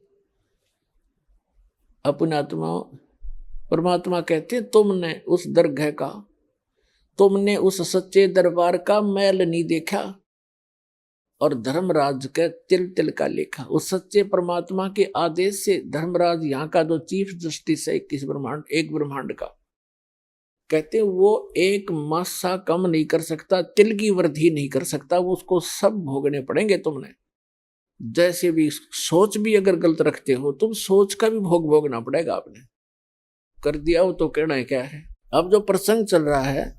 अपने आत्मा। परमात्मा कहते तुमने उस दरगाह का, तुमने उस सच्चे दरबार का मैल नहीं देखा और धर्मराज के तिल तिल का लेखा। उस सच्चे परमात्मा के आदेश से धर्मराज यहाँ का जो चीफ जस्टिस है किस ब्रह्मांड, एक ब्रह्मांड का, कहते वो एक मासा कम नहीं कर सकता, तिल की वृद्धि नहीं कर सकता, वो उसको सब भोगने पड़ेंगे तुमने। जैसे भी सोच भी अगर गलत रखते हो तुम, सोच का भी भोग भोगना पड़ेगा। आपने कर दिया हो तो कहना है क्या है। अब जो प्रसंग चल रहा है,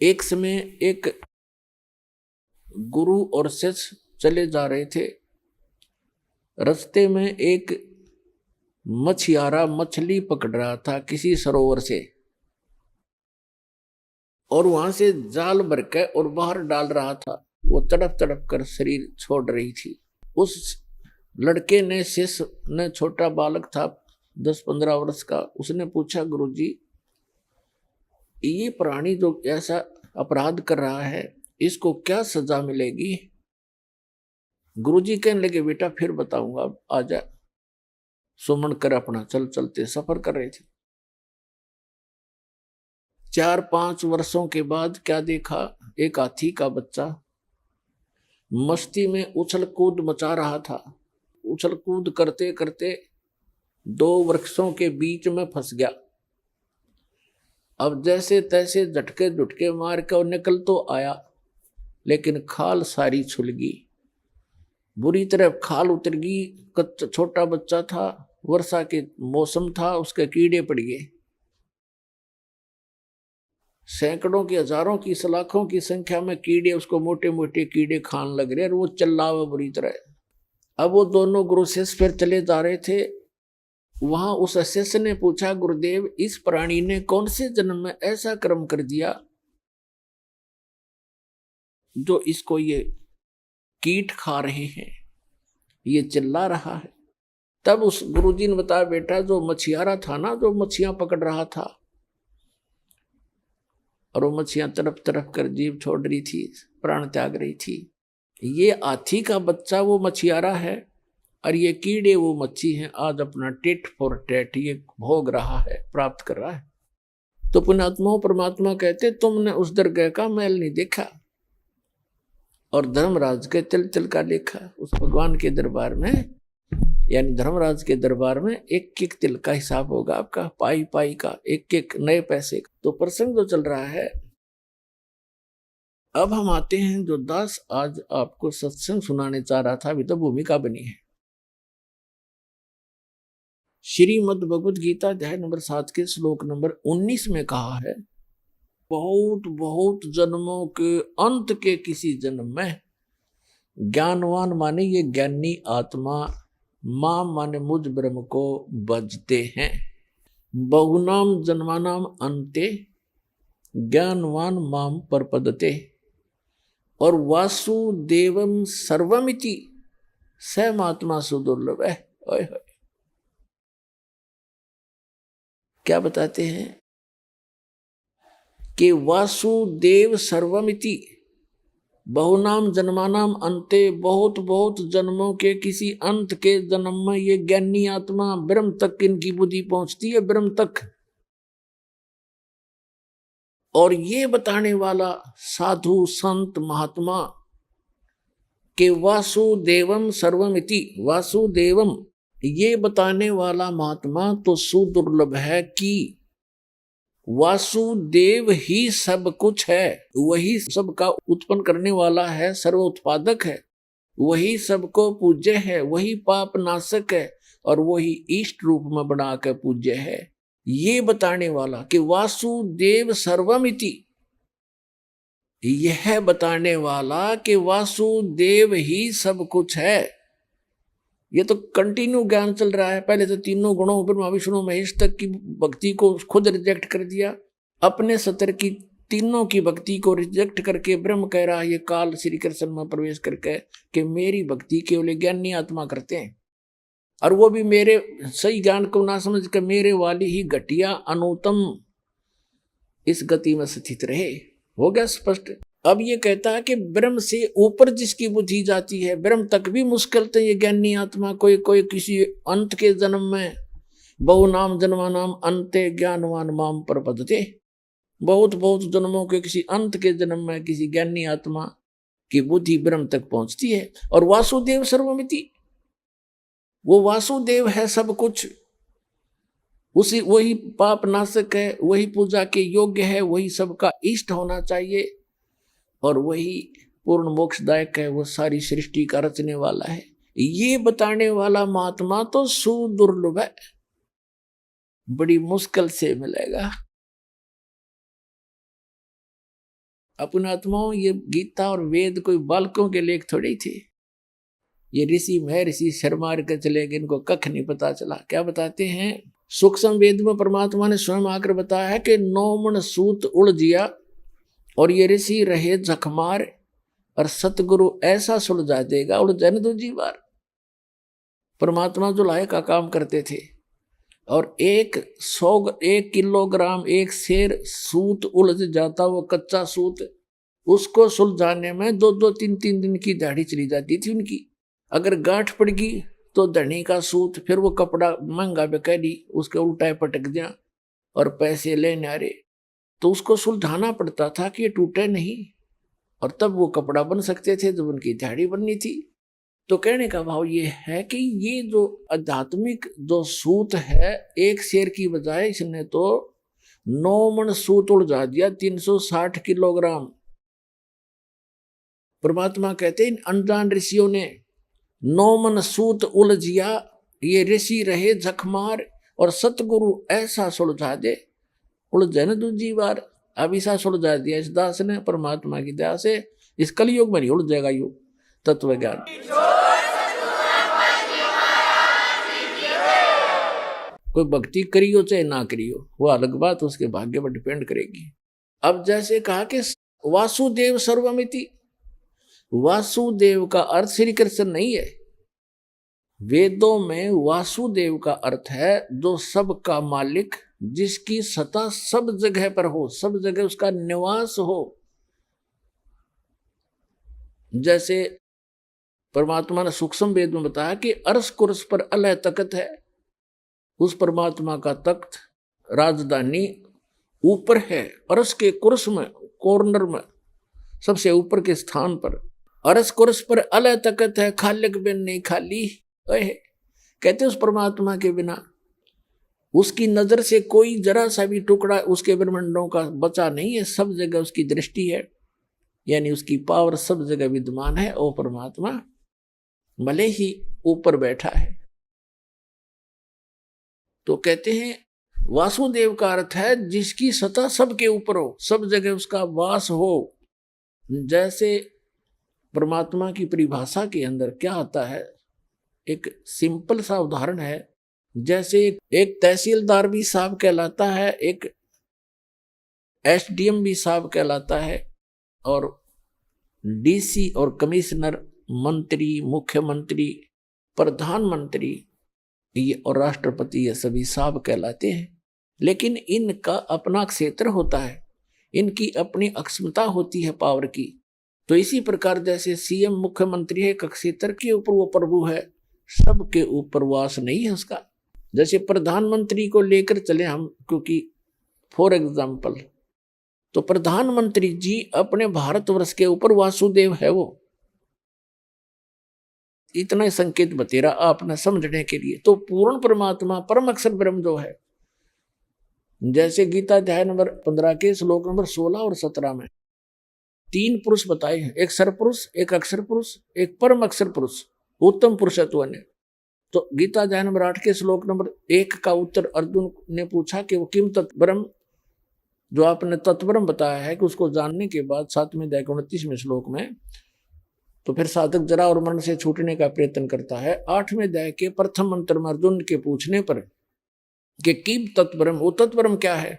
एक समय एक गुरु और शिष्य चले जा रहे थे। रास्ते में एक मछियारा मछली पकड़ रहा था किसी सरोवर से, और वहां से जाल भर के और बाहर डाल रहा था। वो तड़प तड़प कर शरीर छोड़ रही थी। उस लड़के ने, शिष्य ने, छोटा बालक था 10-15 वर्ष का, उसने पूछा गुरुजी ये प्राणी जो ऐसा अपराध कर रहा है इसको क्या सजा मिलेगी। गुरुजी कहने लगे बेटा फिर बताऊंगा, अब आ जा। सुमन कर अपना चलते सफर कर रहे थे। 4-5 वर्षों के बाद क्या देखा, एक हाथी का बच्चा मस्ती में उछल कूद मचा रहा था। उछल कूद करते करते 2 वृक्षों के बीच में फंस गया। अब जैसे तैसे झटके झुटके मार कर निकल तो आया, लेकिन खाल सारी छुल गई, बुरी तरह खाल उतर गई। कच्चा छोटा बच्चा था, वर्षा के मौसम था, उसके कीड़े पड़ गए। सैकड़ों की हजारों की सलाखों की संख्या में कीड़े उसको मोटे मोटे कीड़े खान लग रहे और वो चिल्ला हुआ बुरी तरह। अब वो दोनों गुरु शिष्य फिर चले जा रहे थे। वहां उस शिष्य ने पूछा, गुरुदेव इस प्राणी ने कौन से जन्म में ऐसा कर्म कर दिया जो इसको ये कीट खा रहे हैं, ये चिल्ला रहा है। तब उस गुरुजी ने बताया, बेटा जो मछियारा था ना, जो मछियां पकड़ रहा था और वो मछियां तरफ तरफ कर जीभ छोड़ रही थी, प्राण त्याग रही थी, ये हाथी का बच्चा वो मछियारा है और ये कीड़े वो मच्छी हैं। आज अपना टेट फॉर टेट ये भोग रहा है, प्राप्त कर रहा है। तो पुण्यात्माओं परमात्मा कहते, तुमने उस दरगाह का मैल नहीं देखा और धर्मराज के तिल तिल का देखा। उस भगवान के दरबार में, यानी धर्मराज के दरबार में एक एक तिल का हिसाब होगा आपका, पाई पाई का, एक एक नए पैसे का। तो प्रसंग जो चल रहा है, अब हम आते हैं जो दास आज आपको सत्संग सुनाने चाह रहा था, अभी तो भूमिका बनी है। श्रीमद् भगवद गीता अध्याय नंबर 7 के श्लोक नंबर 19 में कहा है, बहुत बहुत जन्मों के अंत के किसी जन्म में ज्ञानवान माने ये ज्ञानी आत्मा, मां माने मुझ ब्रह्म को बजते हैं। बहुनाम जन्मानाम अंते ज्ञानवान माम परपदते। और वासुदेवम सर्वमिति सहमात्मा सुदुर्लभ है। क्या बताते हैं कि वासुदेव सर्वमिति, बहुनाम जन्मानाम अंते, बहुत बहुत जन्मों के किसी अंत के जन्म में ये ज्ञानी आत्मा ब्रह्म तक इनकी बुद्धि पहुंचती है, ब्रह्म तक। और ये बताने वाला साधु संत महात्मा के वासुदेवम सर्वमिति, वासुदेवम ये बताने वाला महात्मा तो सुदुर्लभ है कि वासुदेव ही सब कुछ है, वही सबका उत्पन्न करने वाला है, सर्व उत्पादक है, वही सबको पूज्य है, वही पाप नाशक है और वही इष्ट रूप में बना कर पूज्य है। ये बताने वाला कि वासुदेव सर्वमिति, यह बताने वाला कि वासुदेव ही सब कुछ है। ये तो कंटिन्यू ज्ञान चल रहा है। पहले तो तीनों गुणों ब्रह्मा विष्णु महेश तक की भक्ति को खुद रिजेक्ट कर दिया, अपने सतर की तीनों की भक्ति को रिजेक्ट करके ब्रह्म कह रहा है ये काल श्री कृष्ण में प्रवेश करके कि मेरी भक्ति केवल ज्ञानी आत्मा करते हैं, और वो भी मेरे सही ज्ञान को ना समझ कर मेरे वाली ही घटिया अनुतम इस गति में स्थित रहे। हो गया स्पष्ट। अब ये कहता है कि ब्रह्म से ऊपर जिसकी बुद्धि जाती है, ब्रह्म तक भी मुश्किल तो ये ज्ञानी आत्मा कोई कोई किसी अंत के जन्म में, बहुनाम जन्मानाम अंते ज्ञानवान माम परपदते, बहुत बहुत जन्मों के किसी अंत के जन्म में किसी ज्ञानी आत्मा की बुद्धि ब्रह्म तक पहुंचती है। और वासुदेव सर्वमिति, वो वासुदेव है सब कुछ, उसी वही पाप नाशक है, वही पूजा के योग्य है, वही सबका इष्ट होना चाहिए और वही पूर्ण मोक्षदायक है, वो सारी सृष्टि का रचने वाला है। ये बताने वाला महात्मा तो सुदुर्लभ है, बड़ी मुश्किल से मिलेगा। अपने आत्माओं, ये गीता और वेद कोई बालकों के लेख थोड़े थे। ये ऋषि महर्षि शर्मार के चले गए, इनको कख नहीं पता चला। क्या बताते हैं, सूक्ष्म वेद में परमात्मा ने स्वयं आकर बताया है कि 9 मन सूत उड़ जिया और ये ऋषि रहे जखमार और सतगुरु ऐसा सुलझा देगा उड़ जाने 2 बार। परमात्मा जो लाए का काम करते थे और 1 किलोग्राम एक शेर सूत उलझ जाता, वो कच्चा सूत, उसको सुलझाने में 2-2, 3-3 दिन की दिहाड़ी चली जाती थी उनकी। अगर गांठ पड़ गई तो धनी का सूत, फिर वो कपड़ा महंगा बेकारी उसके उल्टा पटक दिया और पैसे लेने आ रहे, तो उसको सुलझाना पड़ता था कि ये टूटे नहीं, और तब वो कपड़ा बन सकते थे जब उनकी दिहाड़ी बननी थी। तो कहने का भाव ये है कि ये जो आध्यात्मिक जो सूत है, एक शेर की बजाय इसने तो 9 मन सूत उलझा दिया, 360 किलोग्राम। परमात्मा कहते हैं इन अनजान ऋषियों ने 9 मन सूत उलझिया, ये ऋषि रहे झकमार, और सतगुरु ऐसा सुलझा दे, उलझे न दूजी बार। अब ऐसा सुलझा दिया इस दास ने परमात्मा की दया से, इस कलयुग में नहीं उलझेगा यू तत्व ज्ञान। कोई भक्ति करियो चाहे ना करियो, वो अलग बात, उसके भाग्य पर डिपेंड करेगी। अब जैसे कहा कि वासुदेव सर्वमिति, वासुदेव का अर्थ श्री कृष्ण नहीं है। वेदों में वासुदेव का अर्थ है जो सबका मालिक, जिसकी सत्ता सब जगह पर हो, सब जगह उसका निवास हो। जैसे परमात्मा ने सूक्ष्म वेद में बताया कि अर्श कुर्स पर अलह तख्त है, उस परमात्मा का तख्त राजधानी ऊपर है, अर्श के कुर्स में, कॉर्नर में, सबसे ऊपर के स्थान पर। अर्श कुर्स पर अलह तख्त है, खालिक बिन नहीं खाली। कहते उस परमात्मा के बिना उसकी नजर से कोई जरा सा भी टुकड़ा उसके ब्रह्मांडों का बचा नहीं है, सब जगह उसकी दृष्टि है, यानी उसकी पावर सब जगह विद्यमान है। और परमात्मा भले ही ऊपर बैठा है। तो कहते हैं वासुदेव का अर्थ है जिसकी सत्ता सबके ऊपर हो, सब जगह उसका वास हो। जैसे परमात्मा की परिभाषा के अंदर क्या आता है, एक सिंपल सा उदाहरण है। जैसे एक तहसीलदार भी साहब कहलाता है, एक एसडीएम भी साहब कहलाता है, और डीसी और कमिश्नर, मंत्री, मुख्यमंत्री, प्रधानमंत्री ये और राष्ट्रपति, ये सभी साहब कहलाते हैं। लेकिन इनका अपना क्षेत्र होता है, इनकी अपनी अक्षमता होती है पावर की। तो इसी प्रकार जैसे सीएम मुख्यमंत्री है, एक क्षेत्र के ऊपर वो प्रभु है, सबके ऊपर वास नहीं है उसका। जैसे प्रधानमंत्री को लेकर चले हम, क्योंकि फॉर एग्जाम्पल, तो प्रधानमंत्री जी अपने भारतवर्ष के ऊपर वासुदेव है। वो इतना ही संकेत बतेरा आपने समझने के लिए। तो पूर्ण परमात्मा परम अक्षर ब्रह्म जो है, जैसे गीता अध्याय नंबर 15 के श्लोक नंबर 16 और 17 में 3 पुरुष बताए हैं, एक सरपुरुष, एक अक्षर पुरुष, एक परम अक्षर पुरुष, उत्तम पुरुषत्व ने। तो गीता अध्याय नंबर 8 के श्लोक नंबर 1 का उत्तर अर्जुन ने पूछा कि वो किम तत्ब्रह्म, जो आपने तत्ब्रह्म बताया है कि उसको जानने के बाद 7वें अध्याय के 29वें श्लोक में, तो फिर साधक जरा और मरण से छूटने का प्रयत्न करता है। 8वें अध्याय के प्रथम मंत्र में अर्जुन के पूछने पर कि किम तत्ब्रह्म, वो तत्ब्रह्म क्या है,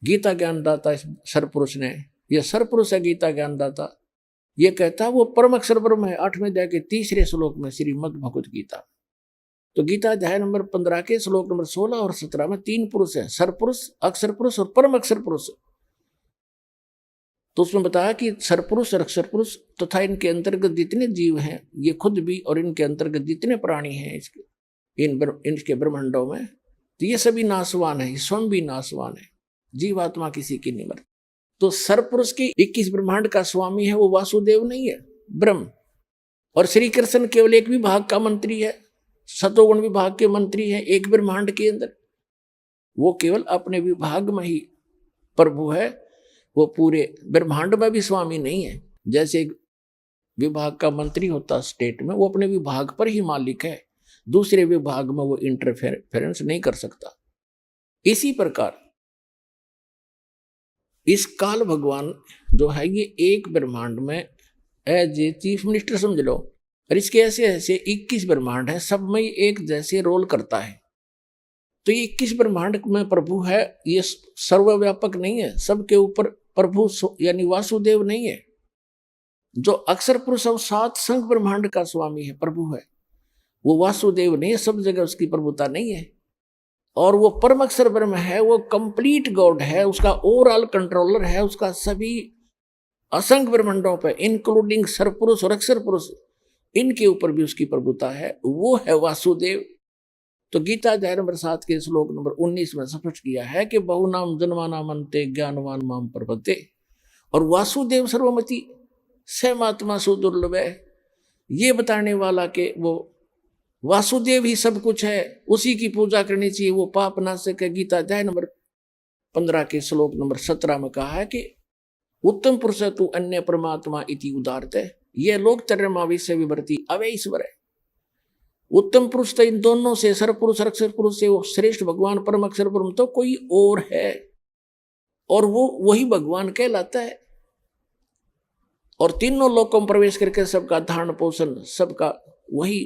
गीता ज्ञानदाता इस सरपुरुष ने, यह सरपुरुष है गीता ज्ञानदाता, ये कहता है वो परम अक्षर ब्रह्म है। 8वें अध्याय के 3रे श्लोक में श्रीमद् भगवत गीता। तो गीता अध्याय नंबर 15 के श्लोक नंबर 16 और 17 में 3 पुरुष है, सरपुरुष, अक्षर पुरुष और परम अक्षर पुरुष। तो उसमें बताया कि सरपुरुष और अक्षर पुरुष तथा इनके अंतर्गत जितने जीव हैं, ये खुद भी, और इनके अंतर्गत जितने प्राणी हैं इनके ब्रह्मांडों में, तो ये सभी नाशवान है, स्वयं भी नाशवान है, जीवात्मा किसी की नहीं मरती। तो सरपुरुष की 21 ब्रह्मांड का स्वामी है वो वासुदेव नहीं है, ब्रह्म। और श्री कृष्ण केवल एक विभाग का मंत्री है, सतोगुण विभाग के मंत्री है एक ब्रह्मांड के अंदर। वो केवल अपने विभाग में ही प्रभु है, वो पूरे ब्रह्मांड में भी स्वामी नहीं है। जैसे एक विभाग का मंत्री होता स्टेट में, वो अपने विभाग पर ही मालिक है, दूसरे विभाग में वो इंटरफेरेंस नहीं कर सकता। इसी प्रकार इस काल भगवान जो है ये एक ब्रह्मांड में एज ए चीफ मिनिस्टर समझ लो, और इसके ऐसे ऐसे 21 ब्रह्मांड है, सब में एक जैसे रोल करता है। तो ये 21 ब्रह्मांड में प्रभु है, ये सर्वव्यापक नहीं है, सबके ऊपर प्रभु यानी वासुदेव नहीं है। जो अक्षर पुरुष और 7 संघ ब्रह्मांड का स्वामी है, प्रभु है, वो वासुदेव नहीं है, सब जगह उसकी प्रभुता नहीं है। और वो परम अक्षर ब्रह्म है, वो कंप्लीट गॉड है, उसका ओवरऑल कंट्रोलर है, उसका सभी असंख्य ब्रह्मांडों पे इंक्लूडिंग सरपुरुष और अक्षर पुरुष इनके ऊपर भी उसकी प्रभुता है, वो है वासुदेव। तो गीता अध्याय नंबर 7 के श्लोक नंबर 19 में स्पष्ट किया है कि बहुनाम जन्मानाम अन्ते ज्ञानवान माम प्रपद्ये, और वासुदेव सर्वमति सहमात्मा सुदुर्लभ है, ये बताने वाला के वो वासुदेव ही सब कुछ है, उसी की पूजा करनी चाहिए, वो पाप नाशक है। गीता अध्याय नंबर 15 के श्लोक नंबर 17 में कहा है कि उत्तम पुरुष तु अन्य परमात्मा इति उदारते, ये लोग तरमाविष्य विवर्ती अवे ईश्वर है। उत्तम पुरुष तो इन दोनों से, सरपुरुष अक्षर पुरुष से वो श्रेष्ठ भगवान परम अक्षर परम तो कोई और है, और वो वही भगवान कहलाता है। और तीनों लोकों में प्रवेश करके सबका धारण पोषण, सबका वही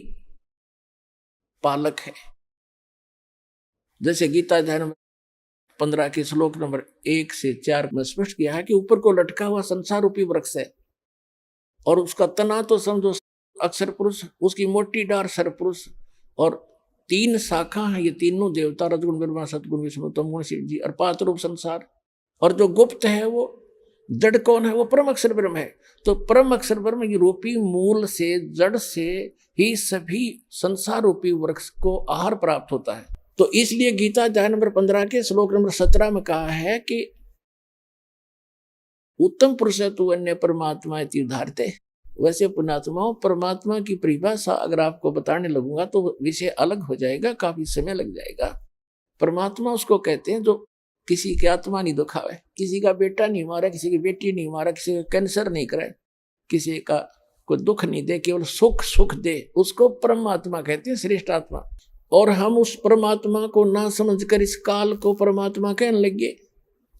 पालक है। जैसे गीता अध्याय नंबर 15 के श्लोक नंबर 1 से 4 में स्पष्ट किया है कि ऊपर को लटका हुआ संसार रूपी वृक्ष है, और उसका तना तो समझो अक्षर पुरुष, उसकी मोटी डार सरपुरुष, और 3 शाखा है, ये तीनों देवता रजगुण ब्रह्मा सतगुण विष्णु तमगुण शिव जी, और 5 रूप संसार। और जो गुप्त है वो जड़ कौन है, वो परम अक्षर ब्रह्म है। तो परम अक्षर ब्रह्म रूपी मूल से, जड़ से ही सभी संसार रूपी वृक्ष को आहार प्राप्त होता है। तो इसलिए गीता अध्याय नंबर 15 के श्लोक नंबर 17 में कहा है कि उत्तम पुरुष तु अन्य परमात्मा इति उदारते। वैसे पुण्यात्माओं, परमात्मा की परिभाषा अगर आपको बताने लगूंगा तो विषय अलग हो जाएगा, काफी समय लग जाएगा। परमात्मा उसको कहते हैं जो किसी की आत्मा नहीं दुखावे, किसी का बेटा नहीं मारा, किसी की बेटी नहीं मारा, किसी का कैंसर नहीं करे, किसी का कोई दुख नहीं दे, केवल सुख दे, उसको परमात्मा कहते हैं, श्रेष्ठ आत्मा। और हम उस परमात्मा को ना समझकर इस काल को परमात्मा कहने लगे।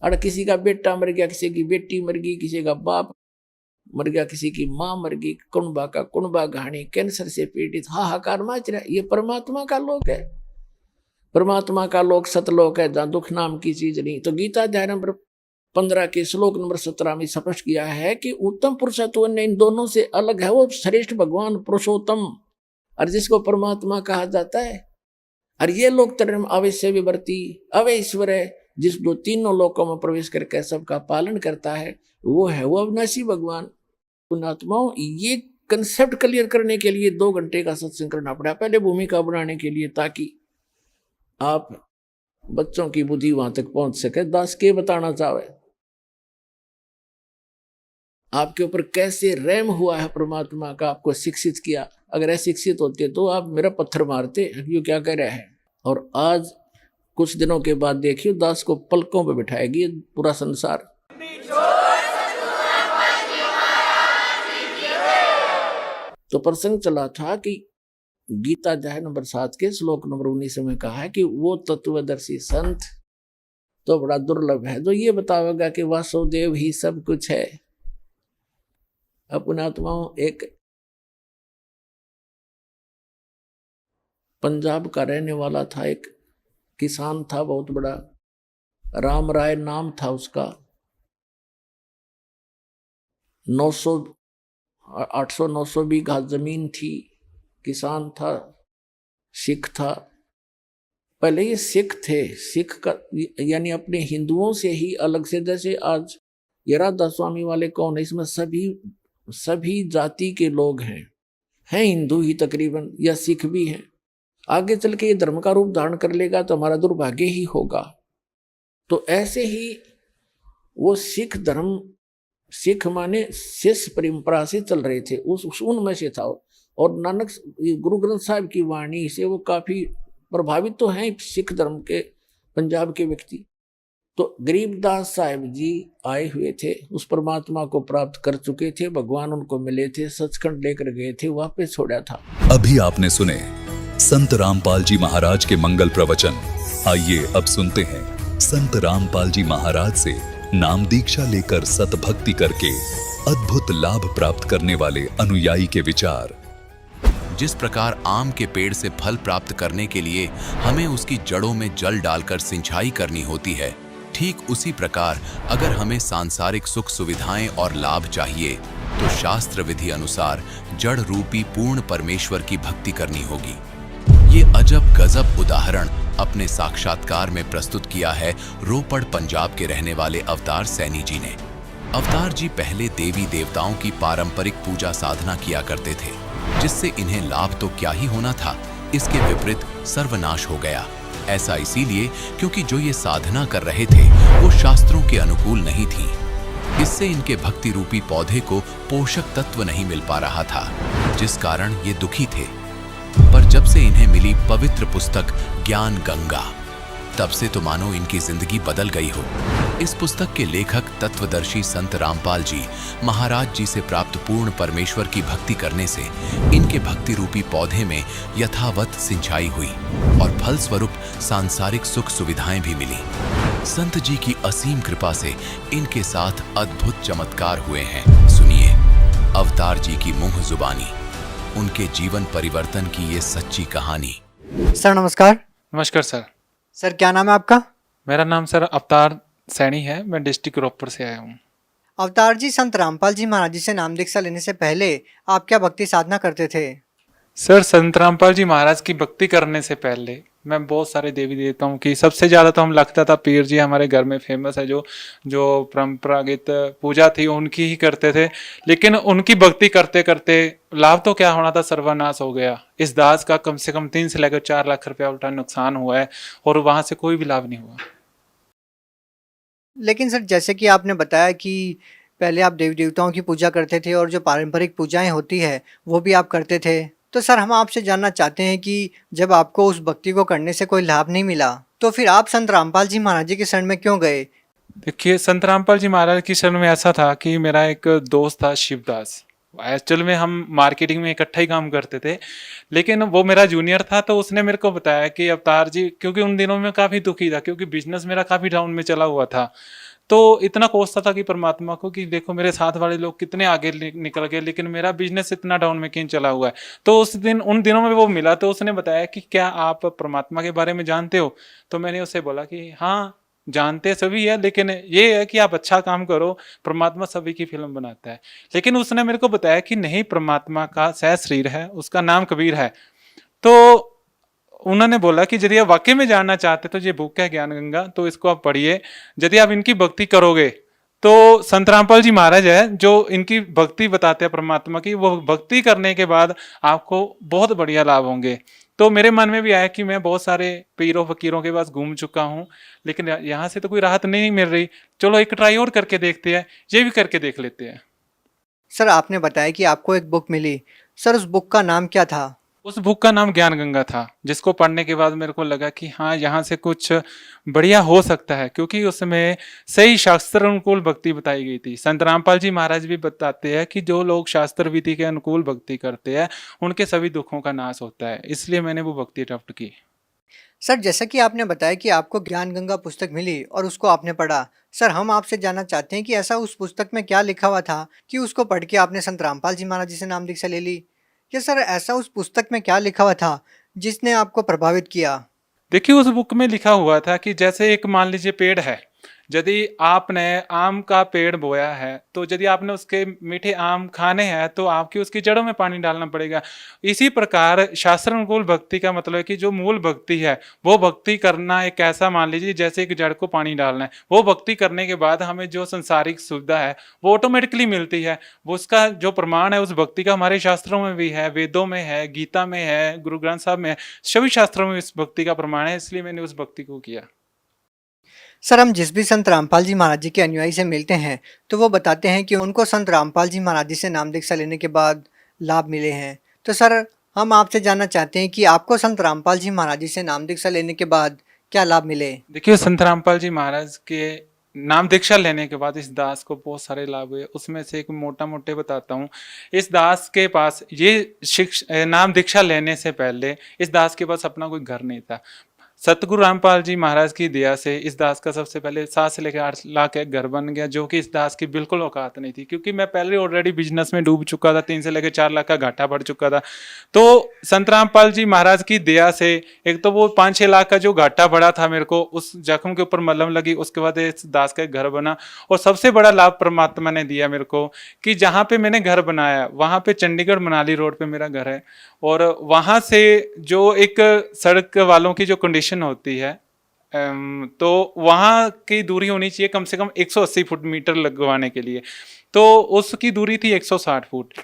और किसी का बेटा मर गया, किसी की बेटी मर गई, किसी का बाप मर गया, किसी की माँ मर गई, कुणबा का कुणबा घाणी, कैंसर से पीड़ित हाहाकार मच रहा है। ये परमात्मा का लोक है, परमात्मा का लोक सतलोक है, जहाँ दुख नाम की चीज नहीं। तो गीता अध्याय नंबर 15 के श्लोक नंबर 17 में स्पष्ट किया है कि उत्तम पुरुष तो अन्य इन दोनों से अलग है, वो श्रेष्ठ भगवान पुरुषोत्तम, और जिसको परमात्मा कहा जाता है। और ये लोग तरम अवश्य विवर्ती अवय ईश्वर है, जिस जो तीनों लोकों में प्रवेश करके सबका पालन करता है, वो है वो अविनाशी भगवान। पुण्यात्माओं, ये कंसेप्ट क्लियर करने के लिए 2 घंटे का सत्संग करना पड़ा, पहले भूमिका बनाने के लिए, ताकि आप बच्चों की बुद्धि वहां तक पहुंच सके। दास के बताना चाहे आपके ऊपर कैसे रहम हुआ है परमात्मा का, आपको शिक्षित किया। अगर अशिक्षित होते तो आप मेरा पत्थर मारते, ये क्या कह रहा है। और आज कुछ दिनों के बाद देखिए, दास को पलकों पे बिठाएगी पूरा संसार। तो प्रसंग चला था कि गीता अध्याय नंबर 7 के श्लोक नंबर 19 में कहा है कि वो तत्वदर्शी संत तो बड़ा दुर्लभ है जो ये बतावेगा कि वासुदेव ही सब कुछ है। अपने आत्माओं, एक पंजाब का रहने वाला था, एक किसान था बहुत बड़ा, राम राय नाम था उसका। 800-900 बीघा जमीन थी, किसान था, सिख था। पहले ये सिख थे, सिख का यानी अपने हिंदुओं से ही अलग से, जैसे आज ये राधा स्वामी वाले कौन है, इसमें सभी जाति के लोग हैं हिंदू ही तकरीबन, या सिख भी हैं। आगे चल के ये धर्म का रूप धारण कर लेगा तो हमारा दुर्भाग्य ही होगा। तो ऐसे ही वो सिख धर्म, सिख माने शिष्य परंपरा से चल रहे थे, उनमें से था। और नानक गुरु ग्रंथ साहिब की वाणी से वो काफी प्रभावित तो हैं सिख धर्म के, पंजाब के व्यक्ति। तो गरीबदास साहिब जी आए हुए थे, उस परमात्मा को प्राप्त कर चुके थे, भगवान उनको मिले थे, सचखंड लेकर गए थे, वापस छोड़ा था। अभी आपने सुने संत रामपाल जी महाराज के मंगल प्रवचन। आइए अब सुनते हैं संत रामपाल जी महाराज से नाम दीक्षा लेकर सतभक्ति करके अद्भुत लाभ प्राप्त करने वाले अनुयायी के विचार। जिस प्रकार आम के पेड़ से फल प्राप्त करने के लिए हमें उसकी जड़ों में जल डालकर सिंचाई करनी होती है, ठीक उसी प्रकार अगर हमें सांसारिक सुख सुविधाएं और लाभ चाहिए तो शास्त्र विधि अनुसार जड़ रूपी पूर्ण परमेश्वर की भक्ति करनी होगी। ये अजब गजब उदाहरण अपने साक्षात्कार में प्रस्तुत किया है रोपड़ पंजाब के रहने वाले अवतार सैनी जी ने। अवतार जी पहले देवी देवताओं की पारंपरिक पूजा साधना किया करते थे, जिससे इन्हें लाभ तो क्या ही होना था, इसके विपरीत सर्वनाश हो गया। ऐसा इसीलिए क्योंकि जो ये साधना कर रहे थे वो शास्त्रों के अनुकूल नहीं थी। इससे इनके भक्ति रूपी पौधे को पोषक तत्व नहीं मिल पा रहा था, जिस कारण ये दुखी थे। पर जब से इन्हें मिली पवित्र पुस्तक ज्ञान गंगा, तब से तो मानो इनकी जिंदगी बदल गई हो। इस पुस्तक के लेखक तत्वदर्शी संत रामपाल जी महाराज जी से प्राप्त पूर्ण परमेश्वर की भक्ति करने से इनके भक्ति रूपी पौधे में यथावत सिंचाई हुई और फलस्वरूप सांसारिक सुख सुविधाएं भी मिली। संत जी की असीम कृपा से इनके साथ अद्भुत चमत्कार हुए हैं। सुनिए अवतार जी की मुंह जुबानी, उनके जीवन परिवर्तन की ये सच्ची कहानी। सर नमस्कार। नमस्कार सर। सर क्या नाम है आपका? मेरा नाम सर अवतार सैनी है, मैं डिस्ट्रिक्ट रोहतक से आया हूँ। अवतार जी, संत रामपाल जी महाराज जी से नाम दीक्षा लेने से पहले आप क्या भक्ति साधना करते थे? सर संत रामपाल जी महाराज की भक्ति करने से पहले मैं बहुत सारे देवी देवताओं की, सबसे ज़्यादा तो हम लगता था पीर जी हमारे घर में फेमस है, जो परंपरागत पूजा थी उनकी ही करते थे। लेकिन उनकी भक्ति करते करते लाभ तो क्या होना था, सर्वनाश हो गया। इस दास का कम से कम 3 से लेकर 4 लाख रुपया उल्टा नुकसान हुआ है और वहाँ से कोई भी लाभ नहीं हुआ। लेकिन सर जैसे कि आपने बताया कि पहले आप देवी देवताओं की पूजा करते थे और जो पारंपरिक पूजाएं होती है वो भी आप करते थे, तो सर हम आपसे जानना चाहते हैं कि जब आपको उस भक्ति को करने से कोई लाभ नहीं मिला तो फिर आप संत रामपाल जी महाराज जी के शरण में क्यों गए? देखिए संत रामपाल जी महाराज की शरण में ऐसा था कि मेरा एक दोस्त था शिवदास। एक्चुअल में हम मार्केटिंग में इकट्ठा ही काम करते थे, लेकिन वो मेरा जूनियर था। तो उसने मेरे को बताया कि अवतार जी, क्योंकि उन दिनों में काफ़ी दुखी था, क्योंकि बिजनेस मेरा काफ़ी डाउन में चला हुआ था। तो इतना कोसता था कि परमात्मा को कि देखो मेरे साथ वाले लोग कितने आगे निकल गए, लेकिन मेरा बिजनेस इतना डाउन में क्यों चला हुआ है। तो उन दिनों में वो मिला, तो उसने बताया कि क्या आप परमात्मा के बारे में जानते हो? तो मैंने उससे बोला कि हाँ जानते सभी है, लेकिन ये है कि आप अच्छा काम करो, परमात्मा सभी की फिल्म बनाता है। लेकिन उसने मेरे को बताया कि नहीं, परमात्मा का सहज शरीर है, उसका नाम कबीर है। तो उन्होंने बोला कि यदि आप वाकई में जानना चाहते तो ये बुक है ज्ञान गंगा, तो इसको आप पढ़िए। यदि आप इनकी भक्ति करोगे तो संत रामपाल जी महाराज है जो इनकी भक्ति बताते हैं परमात्मा की, वो भक्ति करने के बाद आपको बहुत बढ़िया लाभ होंगे। तो मेरे मन में भी आया कि मैं बहुत सारे पीरों फकीरों के पास घूम चुका हूँ, लेकिन यहाँ से तो कोई राहत नहीं मिल रही, चलो एक ट्राई और करके देखते हैं, ये भी करके देख लेते हैं। सर आपने बताया कि आपको एक बुक मिली, सर उस बुक का नाम क्या था? उस बुक का नाम ज्ञान गंगा था, जिसको पढ़ने के बाद मेरे को लगा कि हाँ यहाँ से कुछ बढ़िया हो सकता है, क्योंकि उसमें सही शास्त्र अनुकूल भक्ति बताई गई थी। संत रामपाल जी महाराज भी बताते हैं कि जो लोग शास्त्र विधि के अनुकूल भक्ति करते हैं उनके सभी दुखों का नाश होता है, इसलिए मैंने वो भक्ति अडॉप्ट की। सर जैसा कि आपने बताया कि आपको ज्ञान गंगा पुस्तक मिली और उसको आपने पढ़ा, सर हम आपसे जानना चाहते हैं कि ऐसा उस पुस्तक में क्या लिखा हुआ था कि उसको पढ़ के आपने संत रामपाल जी महाराज जी से नाम दीक्षा ले ली? या सर ऐसा उस पुस्तक में क्या लिखा हुआ था जिसने आपको प्रभावित किया? देखिए उस बुक में लिखा हुआ था कि जैसे एक मान लीजिए पेड़ है, यदि आपने आम का पेड़ बोया है तो यदि आपने उसके मीठे आम खाने हैं तो आपकी उसकी जड़ों में पानी डालना पड़ेगा। इसी प्रकार शास्त्र अनुकूल भक्ति का मतलब है कि जो मूल भक्ति है वो भक्ति करना एक ऐसा, मान लीजिए जैसे एक जड़ को पानी डालना है, वो भक्ति करने के बाद हमें जो संसारिक सुविधा है वो ऑटोमेटिकली मिलती है। वो उसका जो प्रमाण है उस भक्ति का हमारे शास्त्रों में भी है, वेदों में है, गीता में है, गुरु ग्रंथ साहब में है, सभी शास्त्रों में इस भक्ति का प्रमाण है, इसलिए मैंने उस भक्ति को किया। सर हम जिस भी संत रामपाल जी महाराज जी के अनुयायी से मिलते हैं तो वो बताते हैं कि उनको संत रामपाल जी महाराज जी से नाम दीक्षा लेने के बाद लाभ मिले हैं। तो सर हम आपसे जानना चाहते हैं कि आपको संत रामपाल जी महाराज जी से नाम दीक्षा लेने के बाद क्या लाभ मिले? देखिए संत रामपाल जी महाराज के नाम दीक्षा लेने के बाद इस दास को बहुत सारे लाभ हुए, उसमें से एक मोटा मोटे बताता हूँ। इस दास के पास ये नाम दीक्षा लेने से पहले इस दास के पास अपना कोई घर नहीं था। सतगुरु रामपाल जी महाराज की दया से इस दास का सबसे पहले 7 से लेकर 8 लाख एक घर बन गया, जो कि इस दास की बिल्कुल औकात नहीं थी, क्योंकि मैं पहले ऑलरेडी बिजनेस में डूब चुका था, 3 से लेकर 4 लाख का घाटा बढ़ चुका था। तो संत रामपाल जी महाराज की दया से एक तो वो 5-6 लाख का जो घाटा बढ़ा था मेरे को, उस जख्म के ऊपर मलहम लगी, उसके बाद इस दास का एक घर बना। और सबसे बड़ा लाभ परमात्मा ने दिया मेरे को कि जहाँ पे मैंने घर बनाया वहाँ पे चंडीगढ़ मनाली रोड पे मेरा घर है, और वहाँ से जो एक सड़क वालों की जो कंडीशन होती है तो वहाँ की दूरी होनी चाहिए कम से कम 180 फुट मीटर लगवाने के लिए, तो उसकी दूरी थी 160 फुट।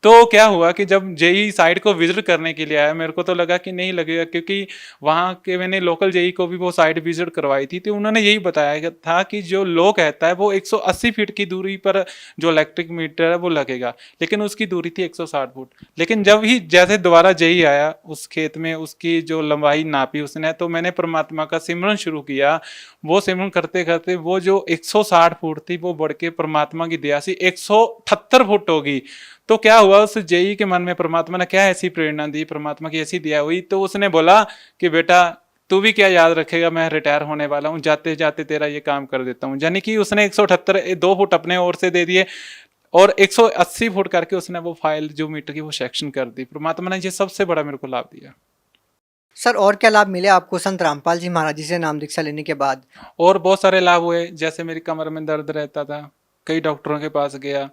तो क्या हुआ कि जब जेई साइट को विजिट करने के लिए आया, मेरे को तो लगा कि नहीं लगेगा, क्योंकि वहाँ के मैंने लोकल जेई को भी वो साइट विजिट करवाई थी, तो उन्होंने यही बताया था कि जो लो कहता है वो 180 फीट की दूरी पर जो इलेक्ट्रिक मीटर है वो लगेगा, लेकिन उसकी दूरी थी 160 फुट। लेकिन जब ही जैसे दोबारा जेई आया उस खेत में, उसकी जो लंबाई नापी उसने, तो मैंने परमात्मा का सिमरन शुरू किया। वो सिमरन करते करते वो जो 160 फुट थी वो बढ़ के परमात्मा की दया से 178 फुट होगी। तो क्या हुआ, उस जेई के मन में परमात्मा ने क्या ऐसी प्रेरणा दी, परमात्मा की ऐसी दया हुई, तो उसने बोला कि बेटा तू भी क्या याद रखेगा, मैं रिटायर होने वाला हूँ, जाते जाते तेरा ये काम कर देता हूँ। यानी कि उसने 178 2 फुट अपने ओर से दे दिए और 180 फुट करके उसने वो फाइल जो मीटर की वो सेक्शन कर दी। परमात्मा ने ये सबसे बड़ा मेरे को लाभ दिया। सर और क्या लाभ मिले आपको संत रामपाल जी महाराज जी से नाम दीक्षा लेने के बाद? और बहुत सारे लाभ हुए, जैसे मेरी कमर में दर्द रहता था, कई डॉक्टरों के पास गया,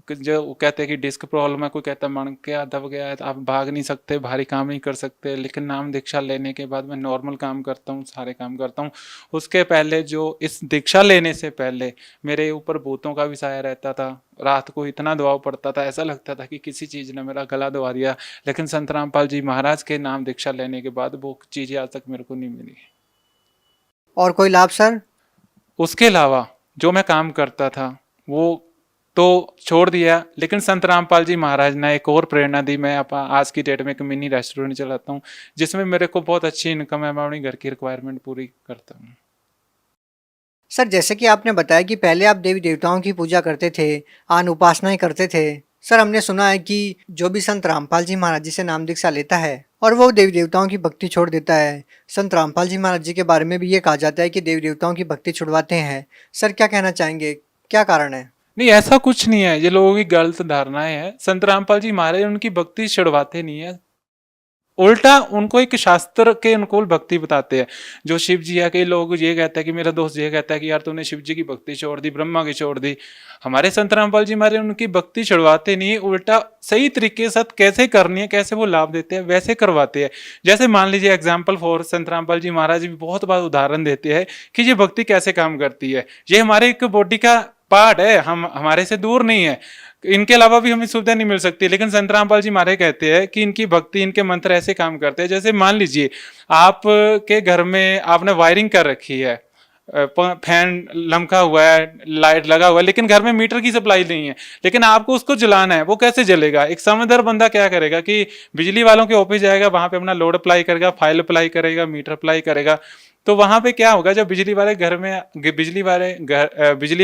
जो कहते हैं कि डिस्क प्रॉब्लम है, कोई कहता है मन क्या दब गया है, आप भाग नहीं सकते, भारी काम नहीं कर सकते, लेकिन नाम दीक्षा लेने के बाद मैं नॉर्मल काम करता हूँ, सारे काम करता हूँ। उसके पहले जो इस दीक्षा लेने से पहले मेरे ऊपर भूतों का भी साया रहता था, रात को इतना दबाव पड़ता था, ऐसा लगता था कि किसी चीज़ ने मेरा गला दबा दिया, लेकिन संत रामपाल जी महाराज के नाम दीक्षा लेने के बाद वो चीज़ें आज तक मेरे को नहीं मिली। और कोई लाभ सर? उसके अलावा जो मैं काम करता था वो तो छोड़ दिया, लेकिन संत रामपाल जी महाराज ने एक और प्रेरणा दी। मैं आज की डेट में एक मिनी रेस्टोरेंट चलाता हूँ, जिसमें मेरे को बहुत अच्छी इनकम है, मैं अपनी घर की रिक्वायरमेंट पूरी करता हूँ। सर जैसे कि आपने बताया कि पहले आप देवी देवताओं की पूजा करते थे, आन उपासनाएं करते थे। सर हमने सुना है कि जो भी संत रामपाल जी महाराज जी से नाम दीक्षा लेता है और वो देवी देवताओं की भक्ति छोड़ देता है, संत रामपाल जी महाराज जी के बारे में भी ये कहा जाता है कि देवी देवताओं की भक्ति छुड़वाते हैं। सर क्या कहना चाहेंगे, क्या कारण है? नहीं, ऐसा कुछ नहीं है, ये लोगों की गलत धारणाएं हैं। संत रामपाल जी महाराज उनकी भक्ति छुड़वाते नहीं है, उल्टा उनको एक शास्त्र के अनुकूल भक्ति बताते हैं। जो शिव जी है, कई लोग ये कहते हैं कि मेरा दोस्त ये कहता है कि यार तूने शिव जी की भक्ति छोड़ दी, ब्रह्मा की छोड़ दी। हमारे संत रामपाल जी महाराज उनकी भक्ति छुड़वाते नहीं, उल्टा सही तरीके से कैसे करनी है, कैसे वो लाभ देते हैं वैसे करवाते हैं। जैसे मान लीजिए एग्जाम्पल फॉर संत रामपाल जी महाराज भी बहुत बार उदाहरण देते हैं कि ये भक्ति कैसे काम करती है। ये हमारे एक बॉडी का पार्ट है, हम हमारे से दूर नहीं है, इनके अलावा भी हमें सुविधा नहीं मिल सकती। लेकिन संत रामपाल जी महाराज कहते हैं कि इनकी भक्ति, इनके मंत्र ऐसे काम करते हैं। जैसे मान लीजिए आप के घर में आपने वायरिंग कर रखी है, फैन लमका हुआ है, लाइट लगा हुआ है, लेकिन घर में मीटर की सप्लाई नहीं है, लेकिन आपको उसको जलाना है, वो कैसे जलेगा? एक समझदार बंदा क्या करेगा कि बिजली वालों के ऑफिस जाएगा, वहां पे अपना लोड अप्लाई करेगा, फाइल अप्लाई करेगा, मीटर अप्लाई करेगा। तो वहां पे क्या होगा, जब बिजली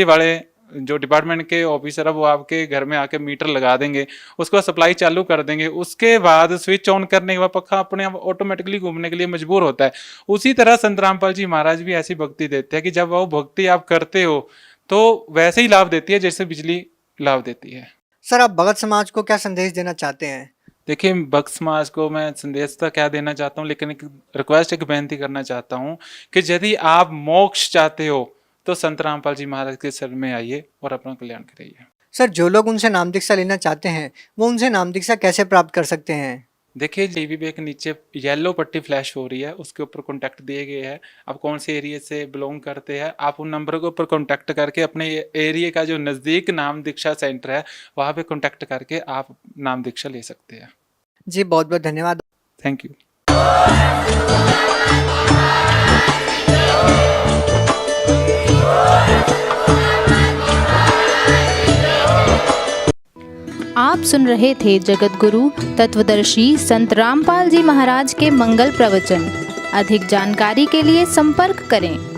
वाले जो डिपार्टमेंट के ऑफिसर है वो आपके घर में आके मीटर लगा देंगे, उसको सप्लाई चालू कर देंगे, उसके बाद स्विच ऑन करने के बाद पक्का अपने आप ऑटोमेटिकली घूमने के लिए मजबूर होता है। उसी तरह संत रामपाल जी महाराज भी ऐसी भक्ति देते हैं कि जब वो भक्ति आप करते हो तो वैसे ही लाभ देती है जैसे बिजली लाभ देती है। सर आप भगत समाज को क्या संदेश देना चाहते हैं? देखिए, भक्त समाज को मैं संदेश तो क्या देना चाहता हूँ, लेकिन एक रिक्वेस्ट, एक बेनती करना चाहता हूँ कि यदि आप मोक्ष चाहते हो तो संत रामपाल जी महाराज के शरण में आइए और अपना कल्याण करिए। सर जो लोग उनसे नाम दीक्षा लेना चाहते हैं वो उनसे नाम दीक्षा कैसे प्राप्त कर सकते हैं? देखिए, जीवी के नीचे येलो पट्टी फ्लैश हो रही है, उसके ऊपर कॉन्टैक्ट दिए गए हैं। आप कौन से एरिया से बिलोंग करते हैं, आप उन नंबर के ऊपर कॉन्टैक्ट करके अपने एरिया का जो नज़दीक नाम दीक्षा सेंटर है वहाँ पे कॉन्टैक्ट करके आप नाम दीक्षा ले सकते हैं। जी बहुत बहुत धन्यवाद। Thank you. आप सुन रहे थे जगत गुरु तत्वदर्शी संत रामपाल जी महाराज के मंगल प्रवचन। अधिक जानकारी के लिए संपर्क करें